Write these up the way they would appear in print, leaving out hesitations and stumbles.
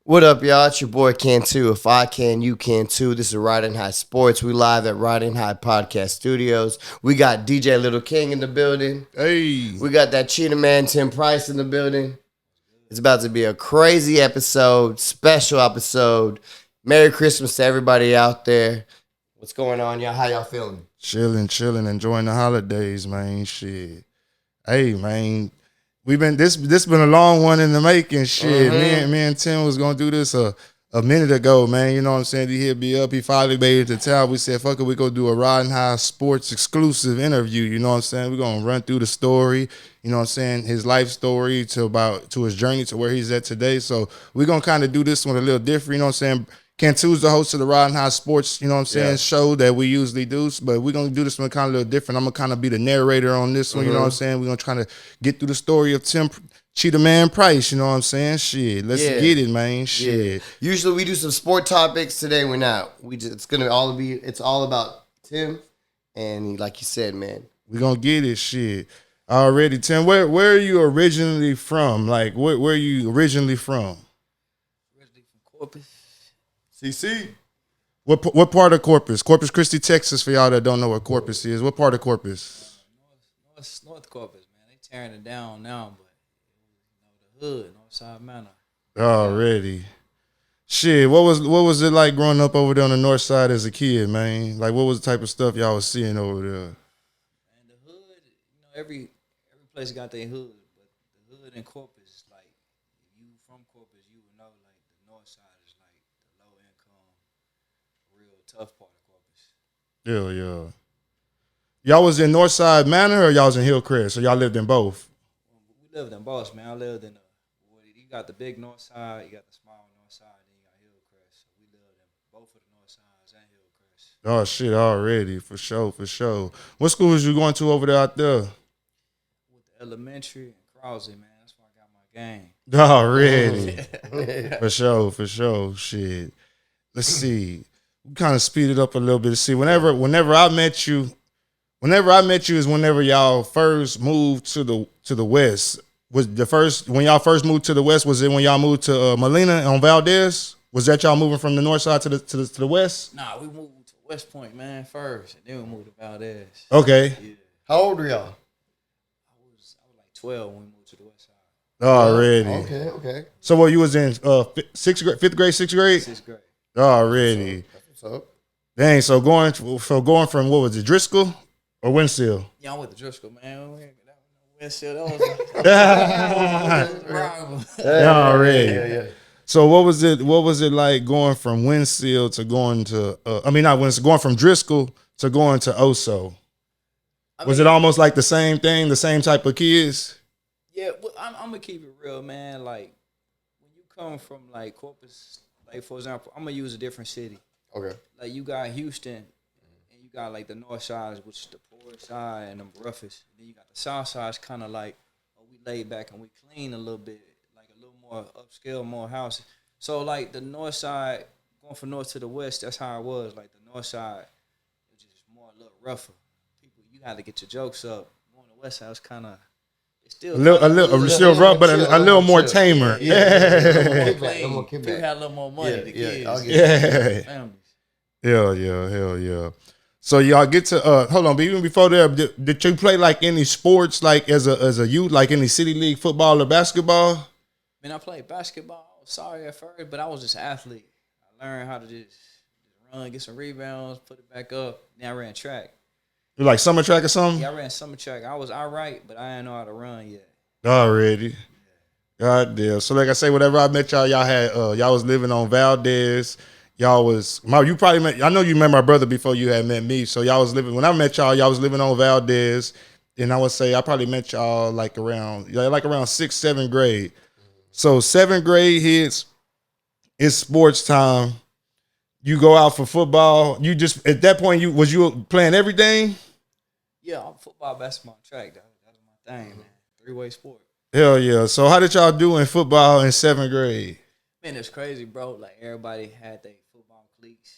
What up, y'all? It's your boy Can Too. If I can, you can too. This is Ridin High Sports. We live at Ridin High Podcast Studios. We got DJ Little King in the building. Hey. We got that Cheetah Man Tim Price in the building. It's about to be a crazy episode, special episode. Merry Christmas to everybody out there. What's going on, y'all? How y'all feeling? Chilling, enjoying the holidays, man. Shit. Hey, man. This been a long one in the making. Shit. Me and Tim was gonna do this a minute ago, man. You know what I'm saying? He'll be up. He finally made it to town. We said, fuck it, we go do a Riding High Sports exclusive interview. You know what I'm saying? We're gonna run through the story, you know what I'm saying, his life story to his journey to where he's at today. So we're gonna kind of do this one a little different, you know what I'm saying? Cantu's the host of the Riding High Sports, you know what I'm saying, show that we usually do. But we're going to do this one kind of a little different. I'm going to kind of be the narrator on this one, you know what I'm saying? We're going to try to get through the story of Tim Cheetah Man Price, you know what I'm saying? Shit, let's get it, man. Shit. Usually we do some sport topics. Today we're not. It's all about Tim. And like you said, man. We're going to get it, shit. Already, Tim, where are you originally from? Like, where are you originally from? Originally from Corpus. CC. What part of Corpus? Corpus Christi, Texas, for y'all that don't know what Corpus is. What part of Corpus? North Corpus, man. They tearing it down now, but the hood, North Side Manor. Already. Shit, what was it like growing up over there on the north side as a kid, man? Like, what was the type of stuff y'all was seeing over there? And the hood, every place got their hood, but the hood in Corpus is like, if you from Corpus, you would know, like, the north side is like the low income, real tough part of Corpus. Yeah. Y'all was in Northside Manor or y'all was in Hillcrest? Or y'all lived in both? We lived in both, man. I lived in you got the big north side, you got the small north side, then you got Hillcrest. So we lived in both of the north sides and Hillcrest. Oh shit, already, for sure. What school was you going to over there out there? With the elementary and Krause, man. That's where I got my game. Already. For sure. Shit. Let's see. We kind of speed it up a little bit. See, whenever I met you is whenever y'all first moved to the west. Was the first when y'all first moved to the west? Was it when y'all moved to Molina on Valdez? Was that y'all moving from the north side to the west? Nah, we moved to West Point, man, first, and then we moved to Valdez. Okay. Yeah. How old were y'all? I was like 12 when we moved to the west side. Already. Okay. So what you was in sixth grade, fifth grade, sixth grade? Sixth grade. Already. What's up? Dang. So going from what was it, Driscoll or Winsill? Yeah, I went to Driscoll, man. That was Already. Yeah. So what was it like going from Winsill to going to going from Driscoll to going to Oso? Was it almost like the same thing, the same type of kids? Yeah, well, I'm gonna keep it real, man. Like when you come from like Corpus, like for example, I'm gonna use a different city. Okay. Like you got Houston, and you got like the north side, which is the poor side and the roughest. And then you got the south side, it's kind of like we laid back and we clean a little bit, like a little more upscale, more houses. So like the north side, going from north to the west, that's how it was. Like the north side, it was just more a little rougher. People, you had to get your jokes up. Going to the west side, it's kind of still still rough, but a little more tamer. Yeah. People had a little more money. The kids, families. Hell yeah. So y'all get to hold on, but even before that, did you play like any sports like as a youth, like any city league football or basketball? Man, I played basketball. I was sorry at first, but I was just an athlete. I learned how to just run, get some rebounds, put it back up. Then I ran track. You like summer track or something? Yeah, I ran summer track. I was all right, but I didn't know how to run yet. Already. God damn. So like I say, whenever I met y'all, y'all had y'all was living on Valdez. You probably met, I know you met my brother before you had met me. So y'all was living, when I met y'all was living on Valdez. And I would say I probably met y'all like around 6th, 7th grade. So 7th grade hits, it's sports time. You go out for football. You just, at that point, was you playing everything? Yeah, I'm football, basketball, track. That was my thing, man. 3-way sport. Hell yeah. So how did y'all do in football in 7th grade? Man, it's crazy, bro. Like, everybody had their football cleats.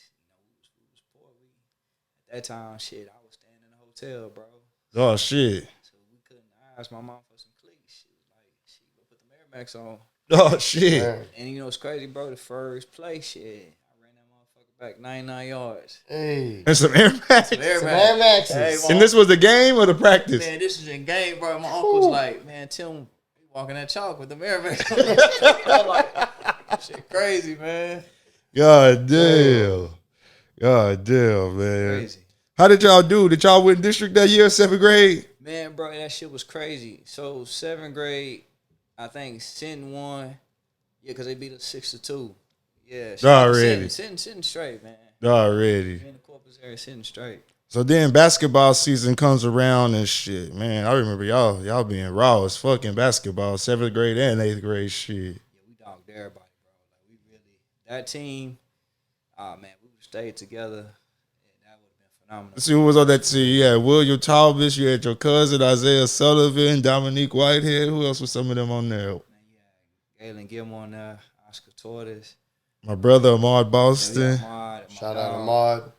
We was poor. At that time, shit, I was staying in a hotel, bro. Oh, shit. So we couldn't ask my mom for some cleats. She was like, go put the Air Max on. Oh shit! Man. And you know it's crazy, bro. The first play, shit, I ran that motherfucker back 99 yards. Hey. And some Air Max. Some Air Some Max. Air Maxes. Hey, And this was the game or the practice? man, this is in game, bro. My uncle's like, man, Tim, you walking that chalk with the Air Max. I'm like, shit, crazy, man. God damn. God damn, man. Crazy. How did y'all do? Did y'all win district that year, 7th grade? Man, bro, that shit was crazy. So 7th grade, I think Sin won. Yeah, because they beat us 6-2. Yeah. Already. Sitting straight, man. Already. In the Corpus area, sitting straight. So then basketball season comes around and shit. Man, I remember y'all being raw as fucking basketball, 7th grade and 8th grade shit. Yeah, we dogged everybody, bro. Like, we really, that team, man, we would stay together. And that would have been phenomenal. See who was on that team? You had William Talbot, you had your cousin Isaiah Sullivan, Dominique Whitehead. Who else was some of them on there? Man, you had Galen Gilmore on there, Oscar Torres. My brother Ahmad Boston. Shout out to Ahmad.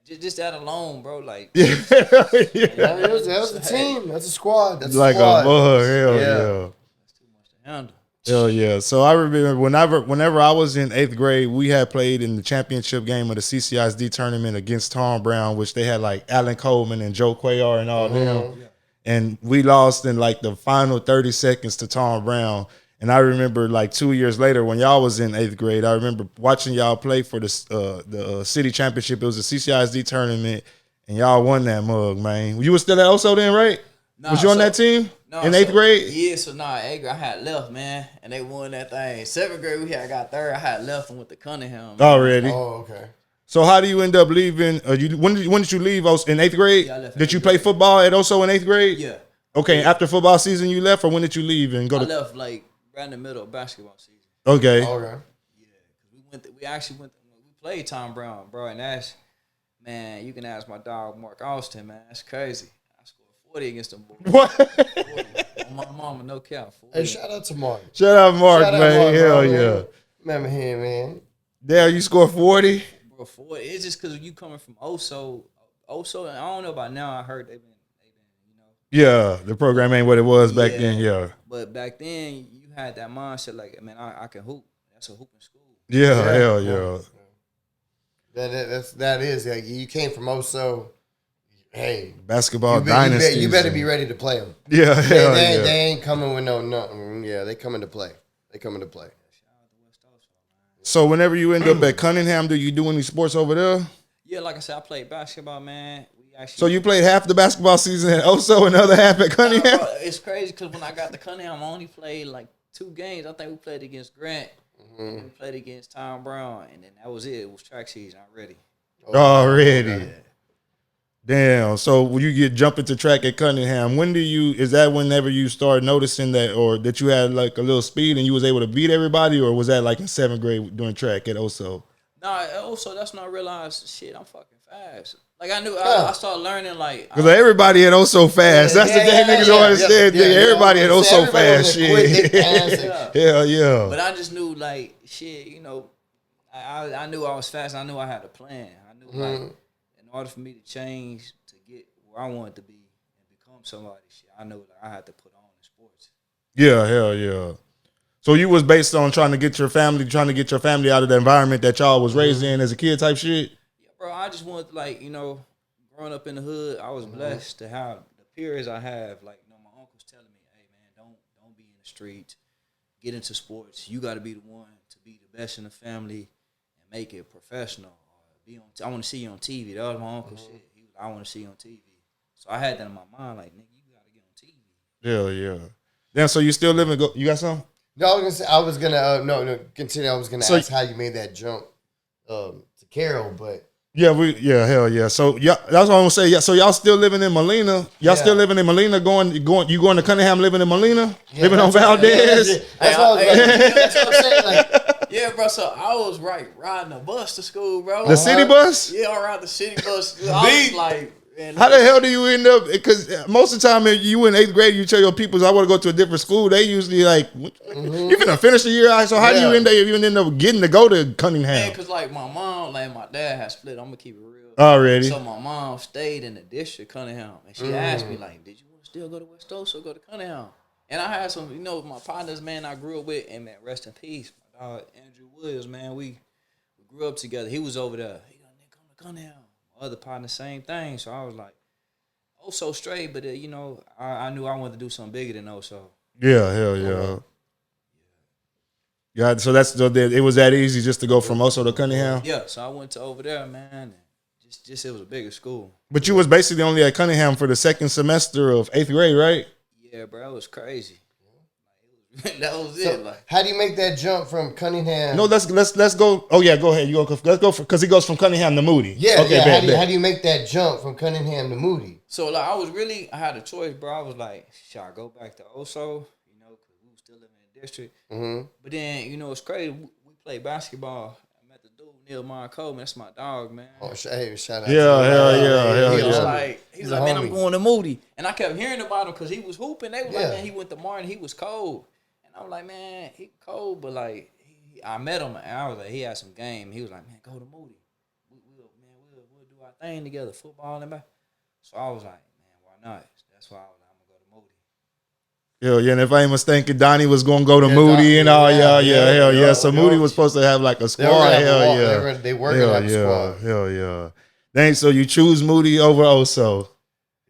Just that alone, bro. Like, Yeah. That was the team. That's a squad. That's Like a squad. a mug. Hell yeah. that's too much to handle. Hell yeah. So I remember whenever I was in 8th grade, we had played in the championship game of the CCISD tournament against Tom Brown, which they had like Alan Coleman and Joe Cuellar and all them. Yeah. And we lost in like the final 30 seconds to Tom Brown. And I remember like 2 years later when y'all was in 8th grade, I remember watching y'all play for the city championship. It was a CCISD tournament, and y'all won that mug, man. You was still at OSO then, right? Nah, was you on so- that team No, in 8th grade? Yeah, so 8th grade, I had left, man, and they won that thing. 7th grade, I got third. I had left and went to Cunningham. Man. Already. Oh, okay. So how do you end up leaving? When did you leave in 8th grade? Yeah, I left in Did you 8th play grade. football at OSO in 8th grade? Yeah, Okay, after football season you left, or when did you leave and go I to? left like right in the middle of basketball season. Okay. Okay. Yeah, we actually went. We played Tom Brown, bro, and that's, man. You can ask my dog Mark Austin, man. That's crazy. I scored 40 against them boys. What? 40. On my mama, no count. 40. Hey, shout out to Mark. Shout out Mark, Shout out man. Mark, Hell bro, yeah. man. Remember him, man. There you scored 40. Bro, 40. It's just because you coming from OSO, and I don't know about now. I heard they've been, you know. Yeah, the program ain't what it was back Yeah. then. Yeah. But back then, you had that mindset like, man, I can hoop. That's a hooping school. Yeah, Yeah. hell yeah. That is like, you came from OSO. Hey, Basketball you dynasty. better be ready to play them. Yeah, hell yeah. They ain't coming with nothing. Yeah, they coming to play. They coming to play. So whenever you end up at Cunningham, do you do any sports over there? Yeah, like I said, I played basketball, man. We actually. So you played half the basketball season at OSO and the other half at Cunningham? Bro, it's crazy because when I got to Cunningham, I only played like 2 games. I think we played against Grant. And we played against Tom Brown, and then that was it. It was track season already. Already. Damn. So when you get jump into track at Cunningham, is that whenever you start noticing that, or that you had like a little speed and you was able to beat everybody, or was that like in 7th grade doing track at OSO? Nah, also that's when I realized, shit, I'm fucking fast. Like I knew, I started learning like. Because everybody at OSO fast. That's the thing niggas don't understand. Everybody at OSO fast. Shit. Hell yeah. But I just knew like shit, you know, I knew I was fast. I knew I had a plan. I knew like in order for me to change to get where I wanted to be and become somebody, shit, I knew like I had to put on in sports. Yeah, hell yeah. So you was based on trying to get your family out of the environment that y'all was raised in as a kid type shit? Yeah, bro, I just wanted like, you know, growing up in the hood, I was blessed to have the peers I have. Like, you know, my uncle's telling me, hey man, don't be in the streets. Get into sports. You got to be the one to be the best in the family and make it professional. I want to see you on TV. That was my uncle's shit. He was, I want to see you on TV. So I had that in my mind, like, nigga, you got to get on TV. Hell yeah. Damn, so you still living? You got some? No, I was gonna continue. I was gonna ask how you made that jump to Carroll, but Yeah, hell yeah. So yeah, that's what I'm gonna say. Yeah, so y'all still living in Molina? Y'all still living in Molina? You going to Cunningham living in Molina? Living on Valdez? That's what I'm saying. Like, Yeah, bro. So I was riding a bus to school, bro. The city bus? Yeah, I ride the city bus. I was like, man, How the hell do you end up? Because most of the time, if you in 8th grade, you tell your people, I want to go to a different school. They usually like, you finna finish the year. So how do you end up getting to go to Cunningham? Man, cause like my mom, like my dad had split. I'm gonna keep it real. Already. So my mom stayed in the district, Cunningham, and she asked me like, "Did you want to still go to West Oaks or go to Cunningham?" And I had some, my partners, man, I grew up with, and man, rest in peace, my dog Andrew Williams, man. We grew up together. He was over there. He got nigga come to Cunningham. My other partner, same thing. So I was like, so straight, but I knew I wanted to do something bigger than so. Yeah, hell yeah. Yeah, so it was that easy just to go from Oso to Cunningham? Yeah, so I went to over there, man. And just it was a bigger school. But you was basically only at Cunningham for the second semester of 8th grade, right? Yeah, bro, that was crazy. That was So it. Like, how do you make that jump from Cunningham? No, let's go. Oh yeah, go ahead. Let's go because he goes from Cunningham to Moody. Yeah, okay, yeah. How do you make that jump from Cunningham to Moody? so like I had a choice, bro. I was like, should I go back to Oso? Because we were still living in the district. Mm-hmm. But then it's crazy. We played basketball. I met the dude Neil Coleman. That's my dog, man. Oh, hey, shout out. Yeah, hell to him. yeah. He was yeah. like, He's man, a I'm homie. going to Moody, and I kept hearing about him because he was hooping. They was Yeah. like, man, he went to Martin. He was cold. I was like, man, he cold, but like, I met him, and I was like, he had some game. He was like, man, go to Moody. We'll do our thing together, football and back. So I was like, man, why not? That's why I was like, I'm gonna go to Moody. Yeah, and if I ain't mistaken, Donnie was gonna go to Moody Donnie, and all. yeah, Hell yeah. yeah, So yeah. Moody was supposed to have like a They squad. were gonna have a Hell walk. yeah. They were gonna have a squad. Hell yeah. Dang, so you choose Moody over Oso.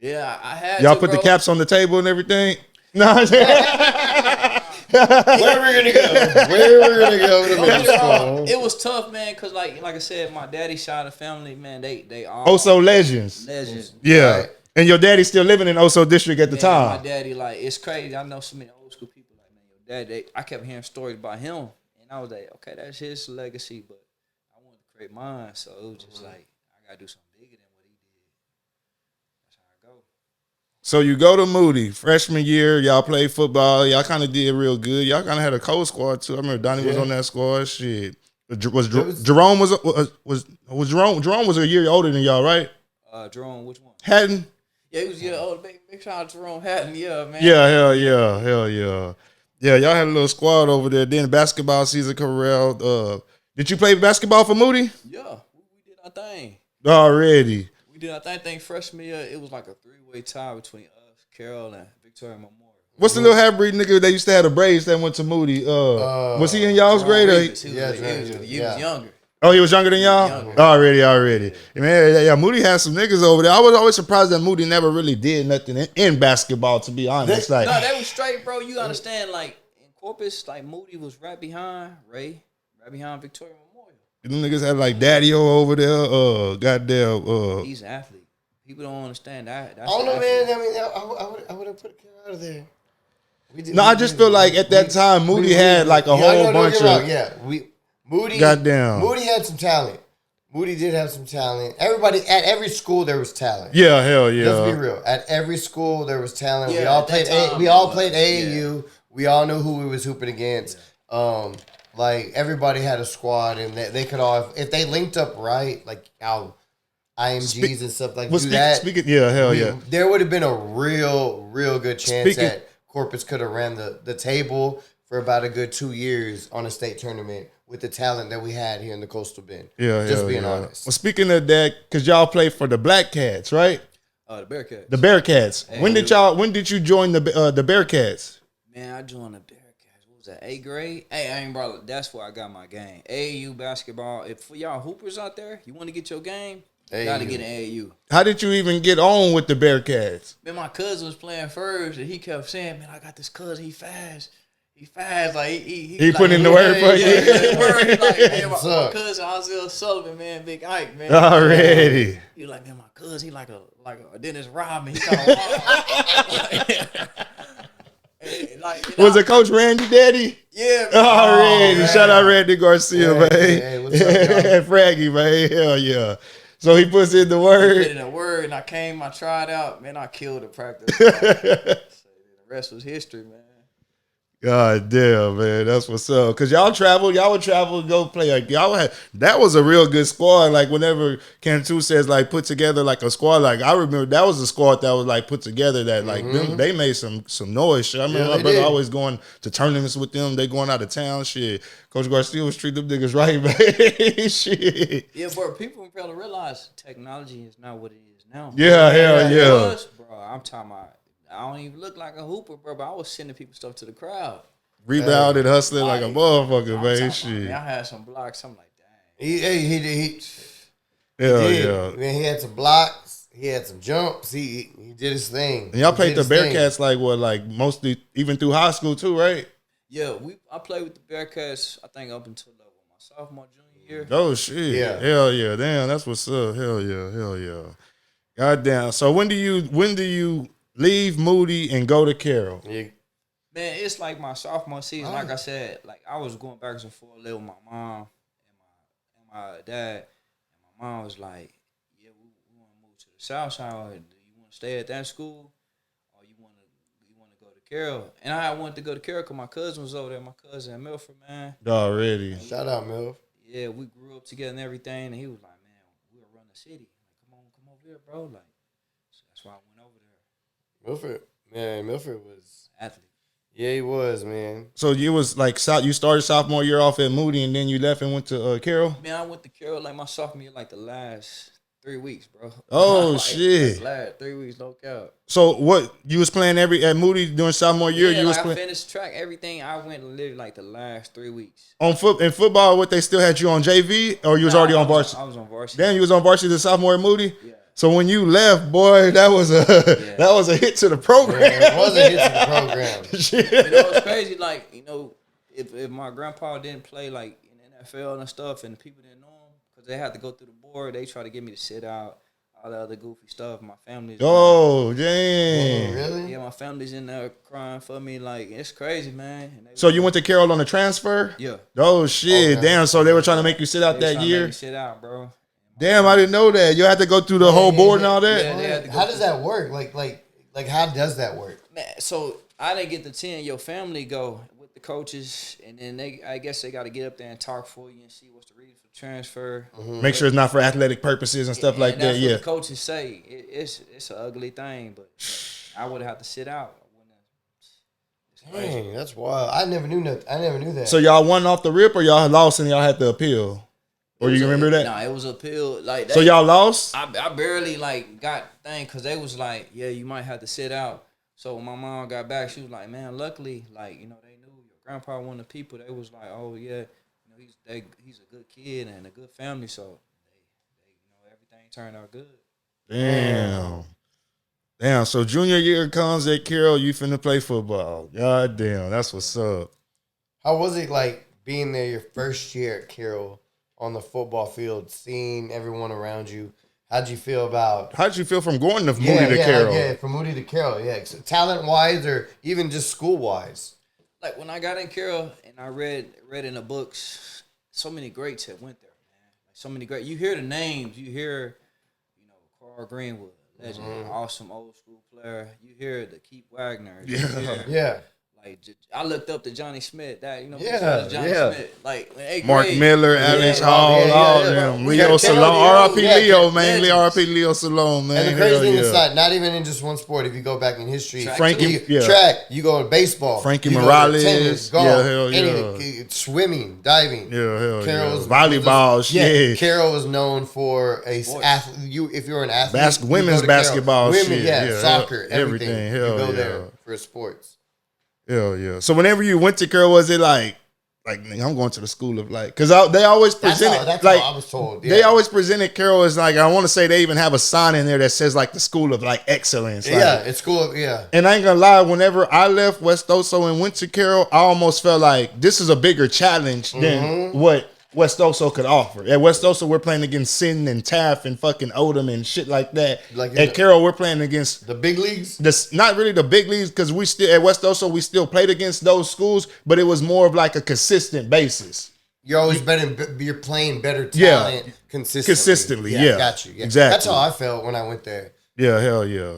Yeah, I had Y'all to, put the bro. caps on the table and everything? No. Where we're gonna go? Where we're gonna go to Don't get middle me wrong, school? it was tough, man, because like I said, my daddy's side of the family, man, they all Oso legends. legends. Yeah. Right. And your daddy's still living in Oso district at the Man, time. my daddy, like, it's crazy. I know so many old school people, like, man, your dad, I kept hearing stories about him, and I was like, okay, that's his legacy, but I wanted to create mine, so it was just like, I gotta do something bigger than what he did. That's how I go. So you go to Moody, freshman year, y'all played football, y'all kind of did real good. Y'all kind of had a cold squad too. I remember Donnie was on that squad. Shit, Jerome was Jerome was a year older than y'all, right? Jerome, which one? Hatton. Yeah, he was big shout out to Jerome Hatton, yeah, man. Yeah, hell yeah. Yeah, y'all had a little squad over there. Then basketball season corralled. Did you play basketball for Moody? Yeah, we did our thing. Already. We did our thing. I think freshman year, it was like a 3-way tie between us, Carroll, and Victoria Memorial. What's the little half-breed nigga that used to have the braids that went to Moody? Was he in y'all's grade? He was Yeah. younger. Oh, he was younger than y'all? Younger. Already. Man, yeah, Moody had some niggas over there. I was always surprised that Moody never really did nothing in basketball, to be honest. No, that was straight, bro. You understand, like, in Corpus, like, Moody was right behind Ray, right behind Victoria Memorial. them niggas had like Daddy-O over there. Goddamn. He's an athlete. People don't understand that. I don't know, man. I mean, I would have put a kid out of there. No, I just feel like at that time Moody had like a whole bunch of Moody. Goddamn. Moody had some talent. Moody did have some talent. Everybody at every school there was talent. Yeah, hell yeah. Let's be real. At every school there was talent. Yeah, we all at played. that time, We all yeah. played AAU. We all knew who we was hooping against. Like everybody had a squad, and they could all, if they linked up right, like our IMGs and stuff like that. Yeah, hell yeah. There would have been a real good chance Speaking- that Corpus could have ran the table for about a good 2 years on a state tournament with the talent that we had here in the Coastal Bend. Yeah, just hell being yeah. honest. Well, speaking of that, because y'all play for the Black Cats, right? The Bearcats. The Bearcats. Hey, When did you join the Bearcats? Man, I joined the Bearcats. What was that, 8th grade? Hey, I ain't brought. That's where I got my game. AAU basketball. If for y'all hoopers out there, you want to get your game, you got to AAU. get an AAU. How did you even get on with the Bearcats? Man, my cousin was playing first, and he kept saying, "Man, I got this cousin. He fast. He fast. Like he He like, put in the word for you. Yeah, the word. He like, man, What's my up? cousin Ozzy Sullivan, man, Big Ike, man. Already. He was like, man, my cousin, he like a Dennis Rodman. He kind of Was it Coach Randy Daddy? Yeah, man. Already. man. Shout out Randy Garcia, Hey, man. hey, what's up, y'all? Fraggy, man. Hell yeah. So he puts in the Put word. in a word, and I tried out, man. I killed the practice. So the rest was history, man. God damn, man, that's what's up. Cause y'all would travel and go play. Like that was a real good squad. Like whenever Cantu says like put together like a squad, like I remember that was a squad that was like put together that like they made some noise. Shit. I remember Yeah, my they brother did. always going to tournaments with them. They going out of town. Shit, Coach Garcia was treating them niggas right, man. Shit. Yeah, but people fail to realize technology is not what it is now. Yeah, hell It yeah. was, bro. I'm talking about I don't even look like a hooper, bro. But I was sending people stuff to the crowd. Rebounded, hustling like a motherfucker, I'm man. talking Shit. about, man, I had some blocks. I'm like, dang. He Hell did. yeah. Man, he had some blocks. He had some jumps. He did his thing. And y'all He played did the his thing. Bearcats like what, like mostly even through high school too, right? Yeah, I played with the Bearcats. I think up until my sophomore, junior year. Oh shit. Yeah. Hell yeah. Damn, that's what's up. Hell yeah. Goddamn. So when do you leave Moody and go to Carroll? Yeah. Man, it's like my sophomore season. Like I said, like I was going back and forth with my mom and my dad. And my mom was like, "Yeah, we want to move to the South Side. Or do you want to stay at that school, or you want to go to Carroll?" And I wanted to go to Carroll because my cousin was over there. My cousin in Milford, man. Already. Shout out, Milf. Yeah, we grew up together and everything. And he was like, "Man, we'll run the city. Like, come over here, bro." Like, so that's why I went over there. Milford was. Athlete. Yeah, he was, man. So you was like you started sophomore year off at Moody and then you left and went to Carroll? Man, I went to Carroll like my sophomore year, like the last 3 weeks, bro. Oh like, shit. Last 3 weeks, no cap. So what you was playing at Moody during sophomore year? Yeah, You was like I playing finished track, everything. I went literally like the last 3 weeks. in football. What they still had you on JV or you was already on varsity? I was on varsity. Damn, you was on varsity the sophomore at Moody. Yeah. So when you left, boy, that was a hit to the program. Yeah, it was a hit to the program. Shit. You know, it's crazy. Like, you know, if my grandpa didn't play like in the NFL and stuff, and the people didn't know him because they had to go through the board, they try to get me to sit out, all the other goofy stuff. My family's Oh, damn. Really? yeah, my family's in there crying for me. Like, it's crazy, man. And So you went to Carroll on a transfer? Yeah. Oh shit! Okay. Damn. So they were trying to make you sit out They was that trying to make year. me sit out, bro. Damn, I didn't know that. You had to go through the whole board and all that. Yeah, they had to go How does that work? Like, how does that work? Man, so I didn't get to 10. Your family go with the coaches, and then I guess they got to get up there and talk for you and see what's the reason for the transfer. Make sure it's not for athletic purposes and stuff And like that. that's what Yeah. the coaches say. It's an ugly thing, but I would have to sit out. It's crazy. Dang, that's wild. I never knew that. So y'all won off the rip, or y'all lost and y'all had to appeal, or you remember that? Nah, it was appeal. Like So y'all lost. I barely like got thing because they was like, yeah, you might have to sit out. So when my mom got back, she was like, man, luckily, like, you know, they knew your grandpa one of the people. They was like, oh yeah, you know, he's a good kid and a good family. So they you know, everything turned out good. Damn. So junior year comes at Carroll, you finna play football. God damn, that's what's up. How was it like being there your first year at Carroll on the football field, seeing everyone around you? How'd you feel about? How'd you feel from going to Moody to Carroll? Yeah, from Moody to Carroll. Yeah, talent wise or even just school wise. Like when I got in Carroll and I read in the books, so many greats had went there, man. Like so many great. You hear the names. You hear, you know, Carl Greenwood, legend, awesome old school player. You hear the Keith Wagner. Yeah. Like I looked up to Johnny Smith. That you know, Yeah, Johnny yeah. Smith. Like eighth Mark grade. Miller, Alex Yeah, Hall, yeah, all yeah. them. Yeah, Leo Carroll, Salone, yeah, R.I.P. yeah, Leo, man. legends. R.I.P. Leo Salone, man. And the crazy Hell thing yeah. is not even in just one sport. If you go back in history, Frankie, yeah. track, you go to baseball, Frankie you go to Morales, tennis, golf, yeah, hell yeah. anything, swimming, diving. Yeah, hell Carroll's yeah. Volleyball, shit. Carroll was known for a athlete. If you're an athlete, Women's you go to Carroll. basketball, women, shit. yeah, soccer, everything. everything. You Hell go yeah. there for sports. Hell yeah. So whenever you went to Carroll, was it like nigga, I'm going to the school of like, because they always presented That's like how I was told. Yeah. they always presented Carroll as like, I want to say they even have a sign in there that says like the school of like excellence. Like, yeah, it's cool. Yeah, and I ain't gonna lie, whenever I left West Oso and went to Carroll, I almost felt like this is a bigger challenge than what West Oso could offer. At West Oso, we're playing against Sin and Taft and fucking Odom and shit like that. Like at Carroll, we're playing against the big leagues. not really the big leagues, because we still at West Oso we still played against those schools, but it was more of like a consistent basis. You're always you're playing better talent consistently. Yeah, got you. Yeah. Exactly. That's how I felt when I went there. Yeah, hell yeah.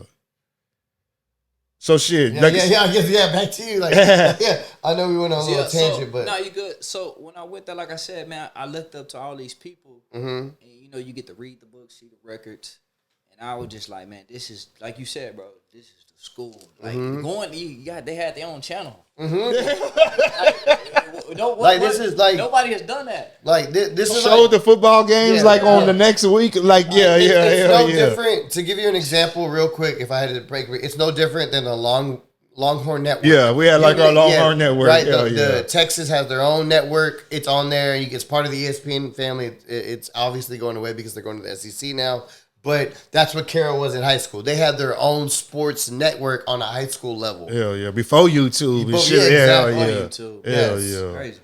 So shit. Yeah, I guess back to you. Like, yeah, I know we went on a little tangent, but no, you good. So when I went there, like I said, man, I looked up to all these people, and you know, you get to read the books, see the records, and And I was just like, man, this is like you said, bro. This is the school. Like they had their own channel. This is like nobody has done that. Like this is showed like, the football games on the next week. Like it's no different. To give you an example, real quick, if I had to break, it's no different than the Longhorn Network. Yeah, we had our Longhorn Network. Right, the Texas has their own network. It's on there. It's part of the ESPN family. It's obviously going away because they're going to the SEC now. But that's what Carroll was in high school. They had their own sports network on a high school level. Hell yeah, before YouTube. YouTube. Hell yeah. Crazy.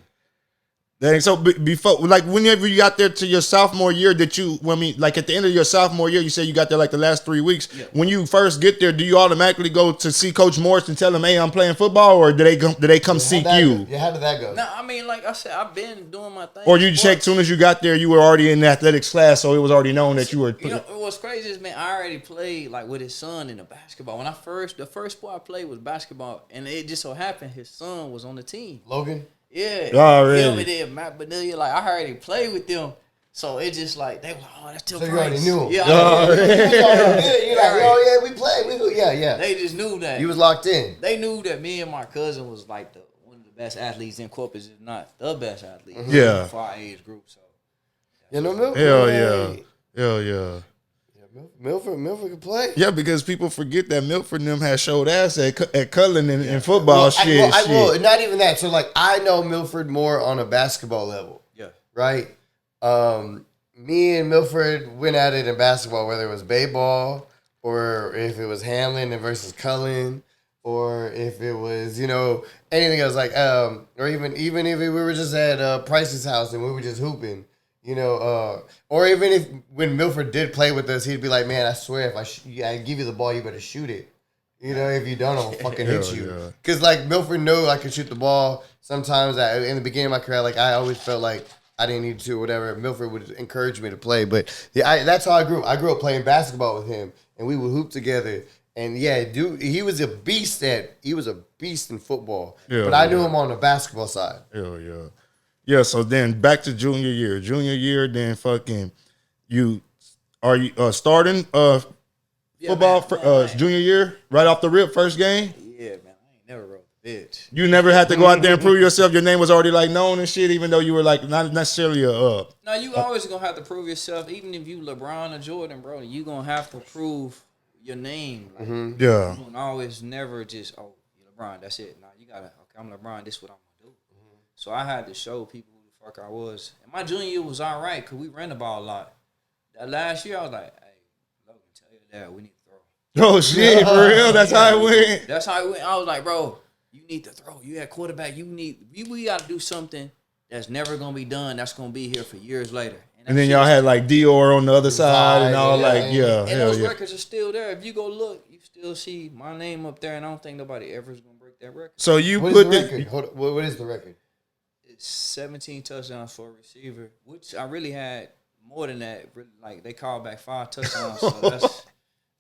Dang, so before, like, whenever you got there to your sophomore year, at the end of your sophomore year, you said you got there like the last 3 weeks. Yeah. When you first get there, do you automatically go to see Coach Morris and tell him, "Hey, I'm playing football," or do they come seek you? Yeah, how did that go? No, I mean, like I said, I've been doing my thing. Or you checked soon as you got there, you were already in the athletics class, so it was already known that you were. You know, what's crazy is, man, I already played like with his son in the basketball. When the first sport I played was basketball, and it just so happened his son was on the team. Logan. Yeah. Oh, really? Matt Bedelia, like I already played with them, so it just like they were like, oh, that's still. So you already knew him. Yeah. You're like, oh yeah, we played. Yeah. They just knew that you was locked in. They knew that me and my cousin was like one of the best athletes in Corpus, if not the best athlete. Yeah. For our age group. So. You know Milford. Hell yeah. Milford could play. Yeah, because people forget that Milford and them had showed ass at Cullen in football. Shit. Not even that. So like, I know Milford more on a basketball level. Yeah. Right. Me and Milford went at it in basketball, whether it was Bay ball or if it was Hamlin versus Cullen, or if it was anything else like or even if we were just at Price's house and we were just hooping. Or even if when Milford did play with us, he'd be like, "Man, I swear, if I give you the ball, you better shoot it. If you don't, I'll fucking hit you." Because like Milford knew I could shoot the ball. Sometimes in the beginning of my career, like I always felt like I didn't need to, whatever. Milford would encourage me to play, but that's how I grew up. I grew up playing basketball with him, and we would hoop together. And dude, he was a beast in football. But I knew him on the basketball side. Hell yeah. Yeah, so then back to junior year. Junior year, then fucking are you starting football junior year right off the rip, first game? Yeah, man, I ain't never wrote the bitch. You never had to go out there and prove yourself. Your name was already like known and shit, even though you were like not necessarily No, you always gonna have to prove yourself, even if you LeBron or Jordan, bro. You gonna have to prove your name. Like, yeah. You don't always never just you're LeBron. That's it. Nah, you gotta. Okay, I'm LeBron. This is what I'm. So I had to show people who the fuck I was. And my junior year was all right because we ran the ball a lot. That last year, I was like, hey, Logan, tell your dad we need to throw. Oh, shit, for real? That's how it went? That's how it went. I was like, bro, you need to throw. You had quarterback. We got to do something that's never going to be done. That's going to be here for years later. And then y'all had like Dior on the other side and all And those records are still there. If you go look, you still see my name up there. And I don't think nobody ever is going to break that record. So you what put is the record? Hold on. What is the record? 17 touchdowns for a receiver, which I really had more than that. Like they called back 5 touchdowns, so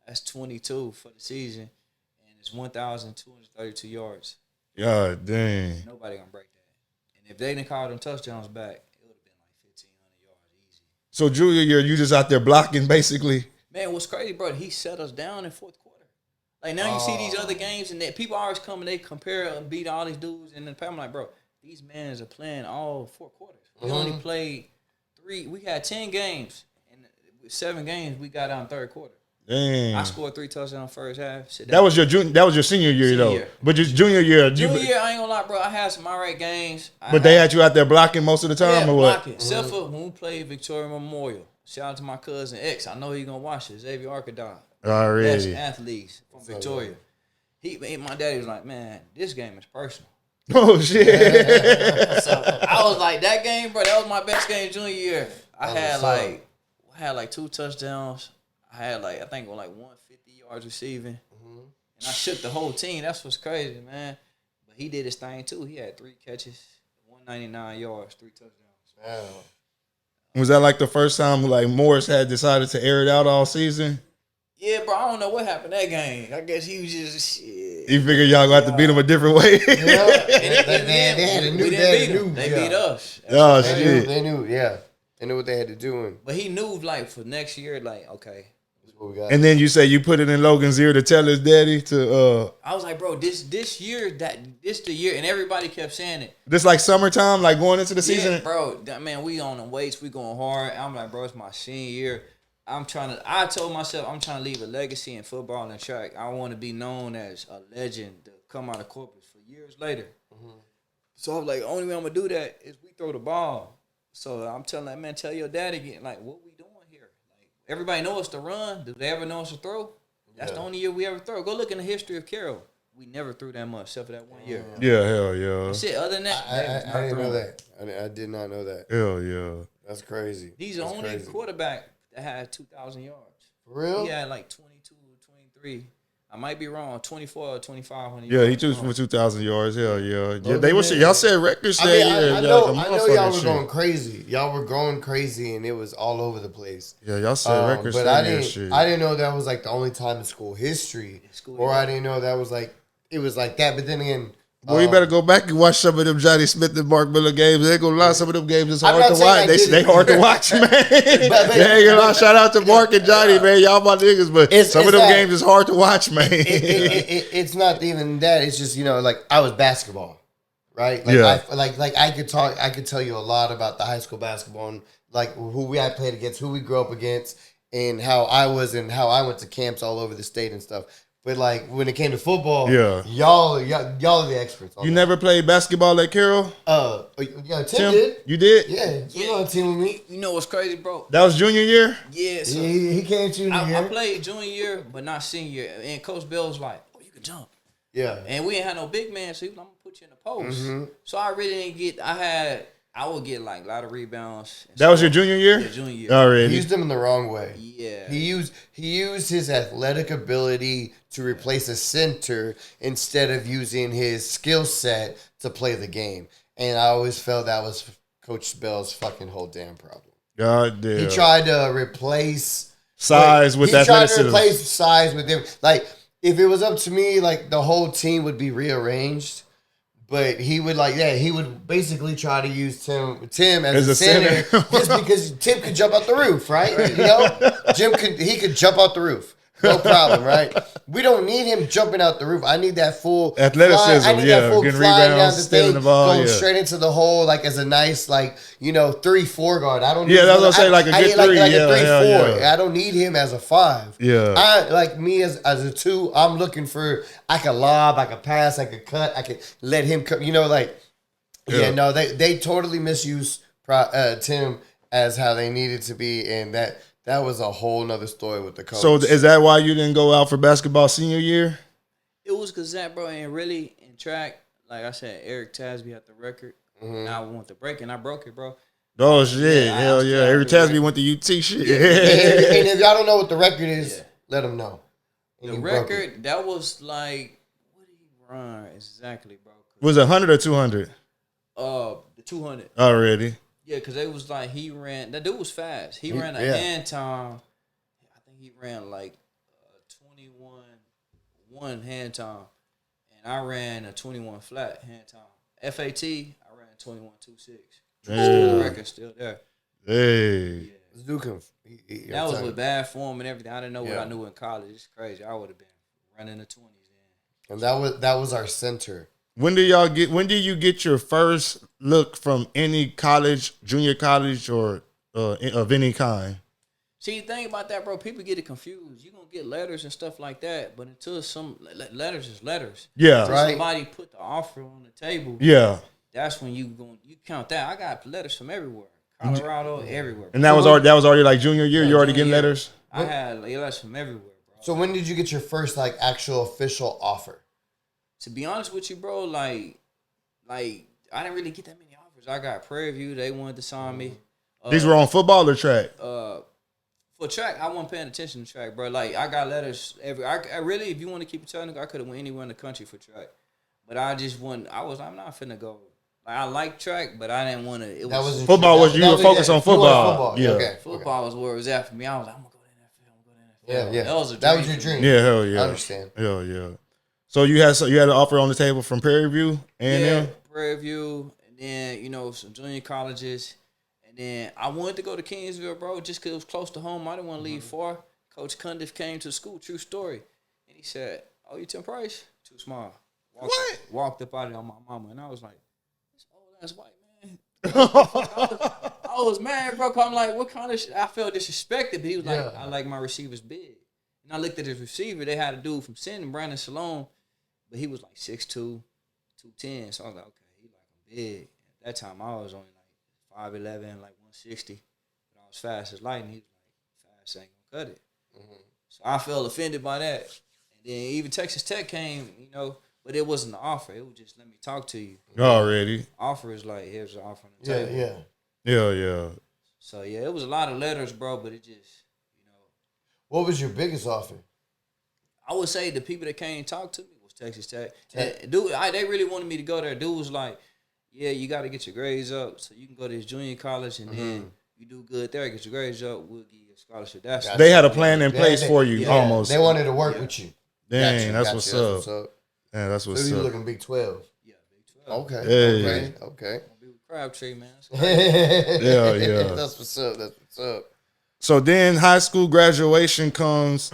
that's 22 for the season, and it's 1,232 yards. God dang! Nobody gonna break that. And if they didn't call them touchdowns back, it would have been like 1,500 yards easy. So junior year, you just out there blocking basically. Man, what's crazy, bro? He set us down in fourth quarter. Like now you see these other games, and that people always come and they compare and beat all these dudes, and then I'm like, bro. These men are playing all 4 quarters. We only played 3. We had 10 games. And 7 games, we got out in third quarter. Dang. I scored 3 touchdowns first half. That was your senior year, though. But your junior year. Junior year, I ain't gonna lie, bro. I had some alright games. But they had you out there blocking most of the time, or what? Blocking. Except for when we played Victoria Memorial. Shout out to my cousin X. I know he's gonna watch it. Xavier Arcadon. Already. Best athletes from Victoria. My daddy was like, man, this game is personal. Oh shit! So I was like, that game, bro. That was my best game junior year. I had like 2 touchdowns. I had I think 150 yards receiving, and I shook the whole team. That's what's crazy, man. But he did his thing too. He had 3 catches, 199 yards, 3 touchdowns. Wow. Was that like the first time Morris had decided to air it out all season? Yeah, bro. I don't know what happened that game. I guess he was just shit. He figured y'all gonna have to beat him a different way. They had a new. They beat us. Oh shit! They knew. Yeah, they knew what they had to do. But he knew for next year, okay, what we got. And then you say you put it in Logan's ear to tell his daddy to. I was like, bro, this year this the year, and everybody kept saying it. This like summertime, like going into the season. Yeah, bro, man, we on the weights, we going hard. I'm like, bro, it's my senior year. I told myself I'm trying to leave a legacy in football and track. I want to be known as a legend to come out of Corpus for years later. Mm-hmm. So I was like, the only way I'm gonna do that is we throw the ball. So I'm telling that man, tell your daddy again, like, what we doing here? Like, everybody know us to run. Do they ever know us to throw? That's the only year we ever throw. Go look in the history of Carroll. We never threw that much, except for that 1 year. Yeah, hell yeah. That's it. Other than that, I didn't know that. I did not know that. Hell yeah. That's crazy. He's the only quarterback that had 2,000 yards. For real? He had like 22 or 23. I might be wrong. 24 or 25 when he threw for 2,000 yards. Hell yeah. They were y'all said records. I know y'all were going crazy. Y'all were going crazy, and it was all over the place. Yeah, y'all said records. But I didn't know that was like the only time in school history, I didn't know that was like it was like that. But then again. Well, you better go back and watch some of them Johnny Smith and Mark Miller games. They ain't gonna lie, some of them games is hard to watch. They hard to watch, man. They ain't gonna lie. Shout out to Mark and Johnny, man. Y'all my niggas, but some of them games is hard to watch, man. It's not even that. It's just, like I was basketball, right? Like I could tell you a lot about the high school basketball and like who I played against, who we grew up against, and how I was and how I went to camps all over the state and stuff. But like when it came to football, y'all are the experts. You never played basketball at Carroll? Tim did. You did? Yeah, you on a team with me. You know what's crazy, bro? That was junior year? Yeah, so he came junior year. I played junior year, but not senior year. And Coach Bell was like, "Oh, you can jump." Yeah. And we ain't had no big man, so he was like, "I'm gonna put you in the post." Mm-hmm. So I really didn't get. I would get like a lot of rebounds. That was your junior year? Yeah, junior year. Already. He used them in the wrong way. Yeah. He used his athletic ability to replace a center instead of using his skill set to play the game. And I always felt that was Coach Bell's fucking whole damn problem. God damn. He tried to replace size with athleticism. He tried to replace size with him. Like, if it was up to me, like the whole team would be rearranged. But he would basically try to use Tim as a center just because Tim could jump out the roof, right? He could jump out the roof. No problem, right? We don't need him jumping out the roof. I need that full athleticism. That full getting flying rebounds, down the stealing thing, the ball, going straight into the hole, like as a nice, 3-4 guard. I don't. Yeah, that's what I'm saying. Like a good three. Like a 3-4. I don't need him as a 5. Yeah. I like me as a 2. I'm looking for. I can lob. I can pass. I can cut. I can let him come. No, they totally misuse Tim as how they needed to be, and that was a whole nother story with the coach. So is that why you didn't go out for basketball senior year? It was because that, bro, and really in track, like I said, Eric Tasby had the record. Mm-hmm. And I went to break, and I broke it, bro. Oh, shit. Hell yeah. Eric Tasby went to UT shit. Yeah. And if y'all don't know what the record is, let them know. And the record, that was like, what did he run exactly, bro? Was it 100 or 200? The 200. Already. Yeah, because it was like that dude was fast. He ran a hand time. I think he ran like 21 hand time. And I ran a 21 flat hand time. FAT, I ran 21.26. The record's still there. Hey. Yeah. This dude that was with bad form and everything. I didn't know what I knew in college. It's crazy. I would have been running the 20s then. And that was our center. When do you get your first look from any college, junior college, or of any kind? See, the thing about that, bro, people get it confused. You're going to get letters and stuff like that, but until some letters is letters. Yeah. Until somebody put the offer on the table. Yeah. That's when you count that. I got letters from everywhere. Colorado, everywhere. And that was already like junior year? You already getting letters? I had letters from everywhere, bro. So when did you get your first, actual official offer? To be honest with you, bro, like I didn't really get that many offers. I got Prairie View. They wanted to sign me. These were on football or track? For track, I wasn't paying attention to track, bro. Like, I got letters I really, if you want to keep it technical, I could have went anywhere in the country for track. But I just wasn't. I'm not finna go. Like, I like track, but I didn't want to. Football was, you were focused on football. Yeah. Okay. Football was where it was at for me. I was like, I'm going to go to the NFL. Yeah. That was a dream. That was your dream. Yeah, hell yeah. I understand. Hell yeah. So you had an offer on the table from Prairie View and Prairie View, and then some junior colleges, and then I wanted to go to Kingsville, bro, just because it was close to home. I didn't want to leave far. Coach Cundiff came to school, true story. And he said, "Oh, you Tim Price? Too small." Walked up out of there on my mama. And I was like, this old ass white man. I was mad, bro. 'Cause I'm like, what kind of shit? I felt disrespected. But he was like, I like my receivers big. And I looked at his receiver. They had a dude from Sin, Brandon Salone. But he was like 6'2", 210. So I was like, okay, he like I'm big. At that time, I was only like 5'11", like 160. But I was fast as lightning. He was like, fast ain't gonna cut it. Mm-hmm. So I felt offended by that. And then even Texas Tech came, but it wasn't the offer. It was just let me talk to you. Already. Offer is like, here's the offer on the table. Yeah. So, it was a lot of letters, bro, but it just, What was your biggest offer? I would say the people that came and talked to me was Texas Tech. And dude, they really wanted me to go there. Dude was like, yeah, you got to get your grades up so you can go to this junior college, and then you do good there, get your grades up, we'll give you a scholarship. They had a plan in place for you, almost. They wanted to work with you. Dang, that's what's up. Yeah, that's what's up. So you looking Big 12? Yeah, Big 12. Okay. Hey. Okay. Be with Crabtree, man. Yeah. That's what's up. So then high school graduation comes,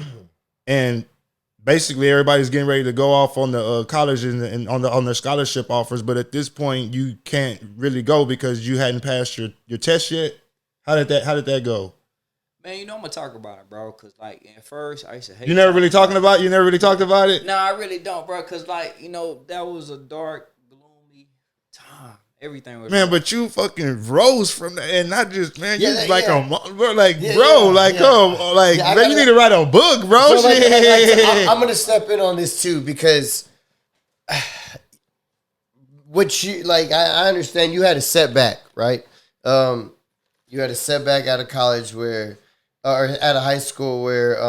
and basically everybody's getting ready to go off on the college and on their scholarship offers. But at this point, you can't really go because you hadn't passed your test yet. How did that go? Man, I'm gonna talk about it, bro. Cause like at first I used to hate. You never really talked about it. No, I really don't, bro. Cause like that was a dark, gloomy time. Everything was. Man, but you fucking rose from that, and not just man. You was like man, you need to write a book, bro. So I'm gonna step in on this too because what you like. I understand you had a setback, right? You had a setback out of college or at a high school where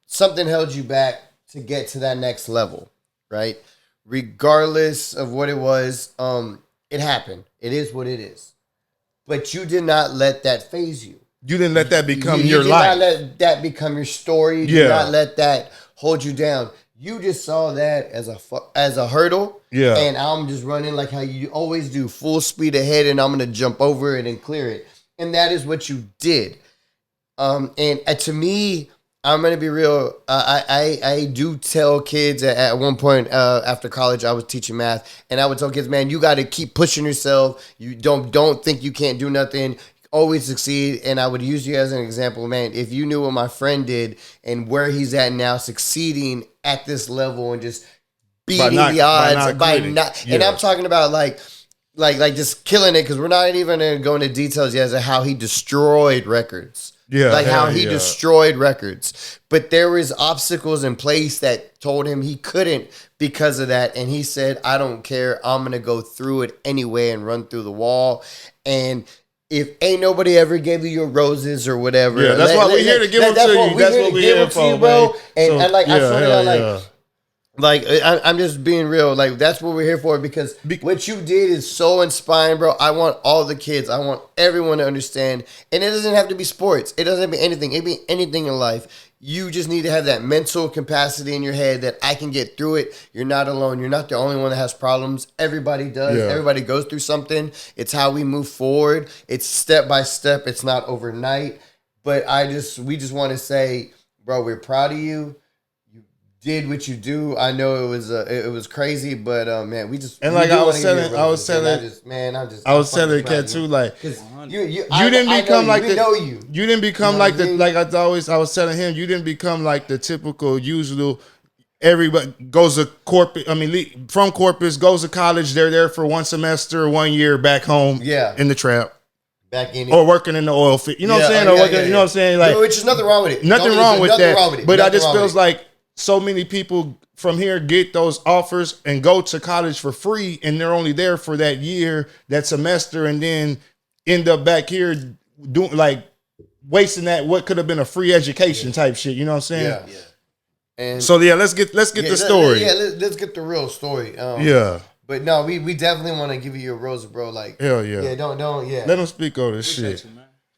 something held you back to get to that next level, right? Regardless of what it was, it happened. It is what it is. But you did not let that phase you. You didn't let that become you your life. You did not let that become your story. You did not let that hold you down. You just saw that as a hurdle. Yeah. And I'm just running like how you always do, full speed ahead, and I'm going to jump over it and clear it. And that is what you did. And to me, I'm going to be real. I do tell kids at one point after college, I was teaching math, and I would tell kids, man, you got to keep pushing yourself. You don't think you can't do nothing. Always succeed. And I would use you as an example, man. If you knew what my friend did and where he's at now, succeeding at this level and just beating the odds by not. And I'm talking about like just killing it, because we're not even going to go into details yet as to how he destroyed records. Yeah, like how he destroyed records. But there was obstacles in place that told him he couldn't because of that. And he said, I don't care. I'm going to go through it anyway and run through the wall. And if ain't nobody ever gave you your roses or whatever. Yeah, that's why we're here to give them to you. That's what we're here for, bro. And like, I swear to God, like, I'm just being real. Like, that's what we're here for, because what you did is so inspiring, bro. I want all the kids. I want everyone to understand. And it doesn't have to be sports. It doesn't have to be anything. It can be anything in life. You just need to have that mental capacity in your head that I can get through it. You're not alone. You're not the only one that has problems. Everybody does. Yeah. Everybody goes through something. It's how we move forward. It's step by step. It's not overnight. But we just want to say, bro, we're proud of you. Did what you do. I know it was crazy, but man, we just, and like I was telling Cat too, like you didn't become like I was telling him, you didn't become like the typical usual. Everybody goes to Corpus. I mean, from Corpus goes to college. They're there for 1 semester, 1 year back home. Yeah, in the trap. Back in or working in the oil field. You know what I'm saying? Or working, you know what I'm saying? Like, which is nothing wrong with it. Nothing wrong with that. But I just feels like so many people from here get those offers and go to college for free, and they're only there for that year, that semester, and then end up back here doing like wasting that what could have been a free education type shit. You know what I'm saying? Yeah. And so let's get the story. Let's get the real story. But no, we definitely want to give you your roses, bro. Like, hell yeah. Yeah, don't Let them speak on this shit. You,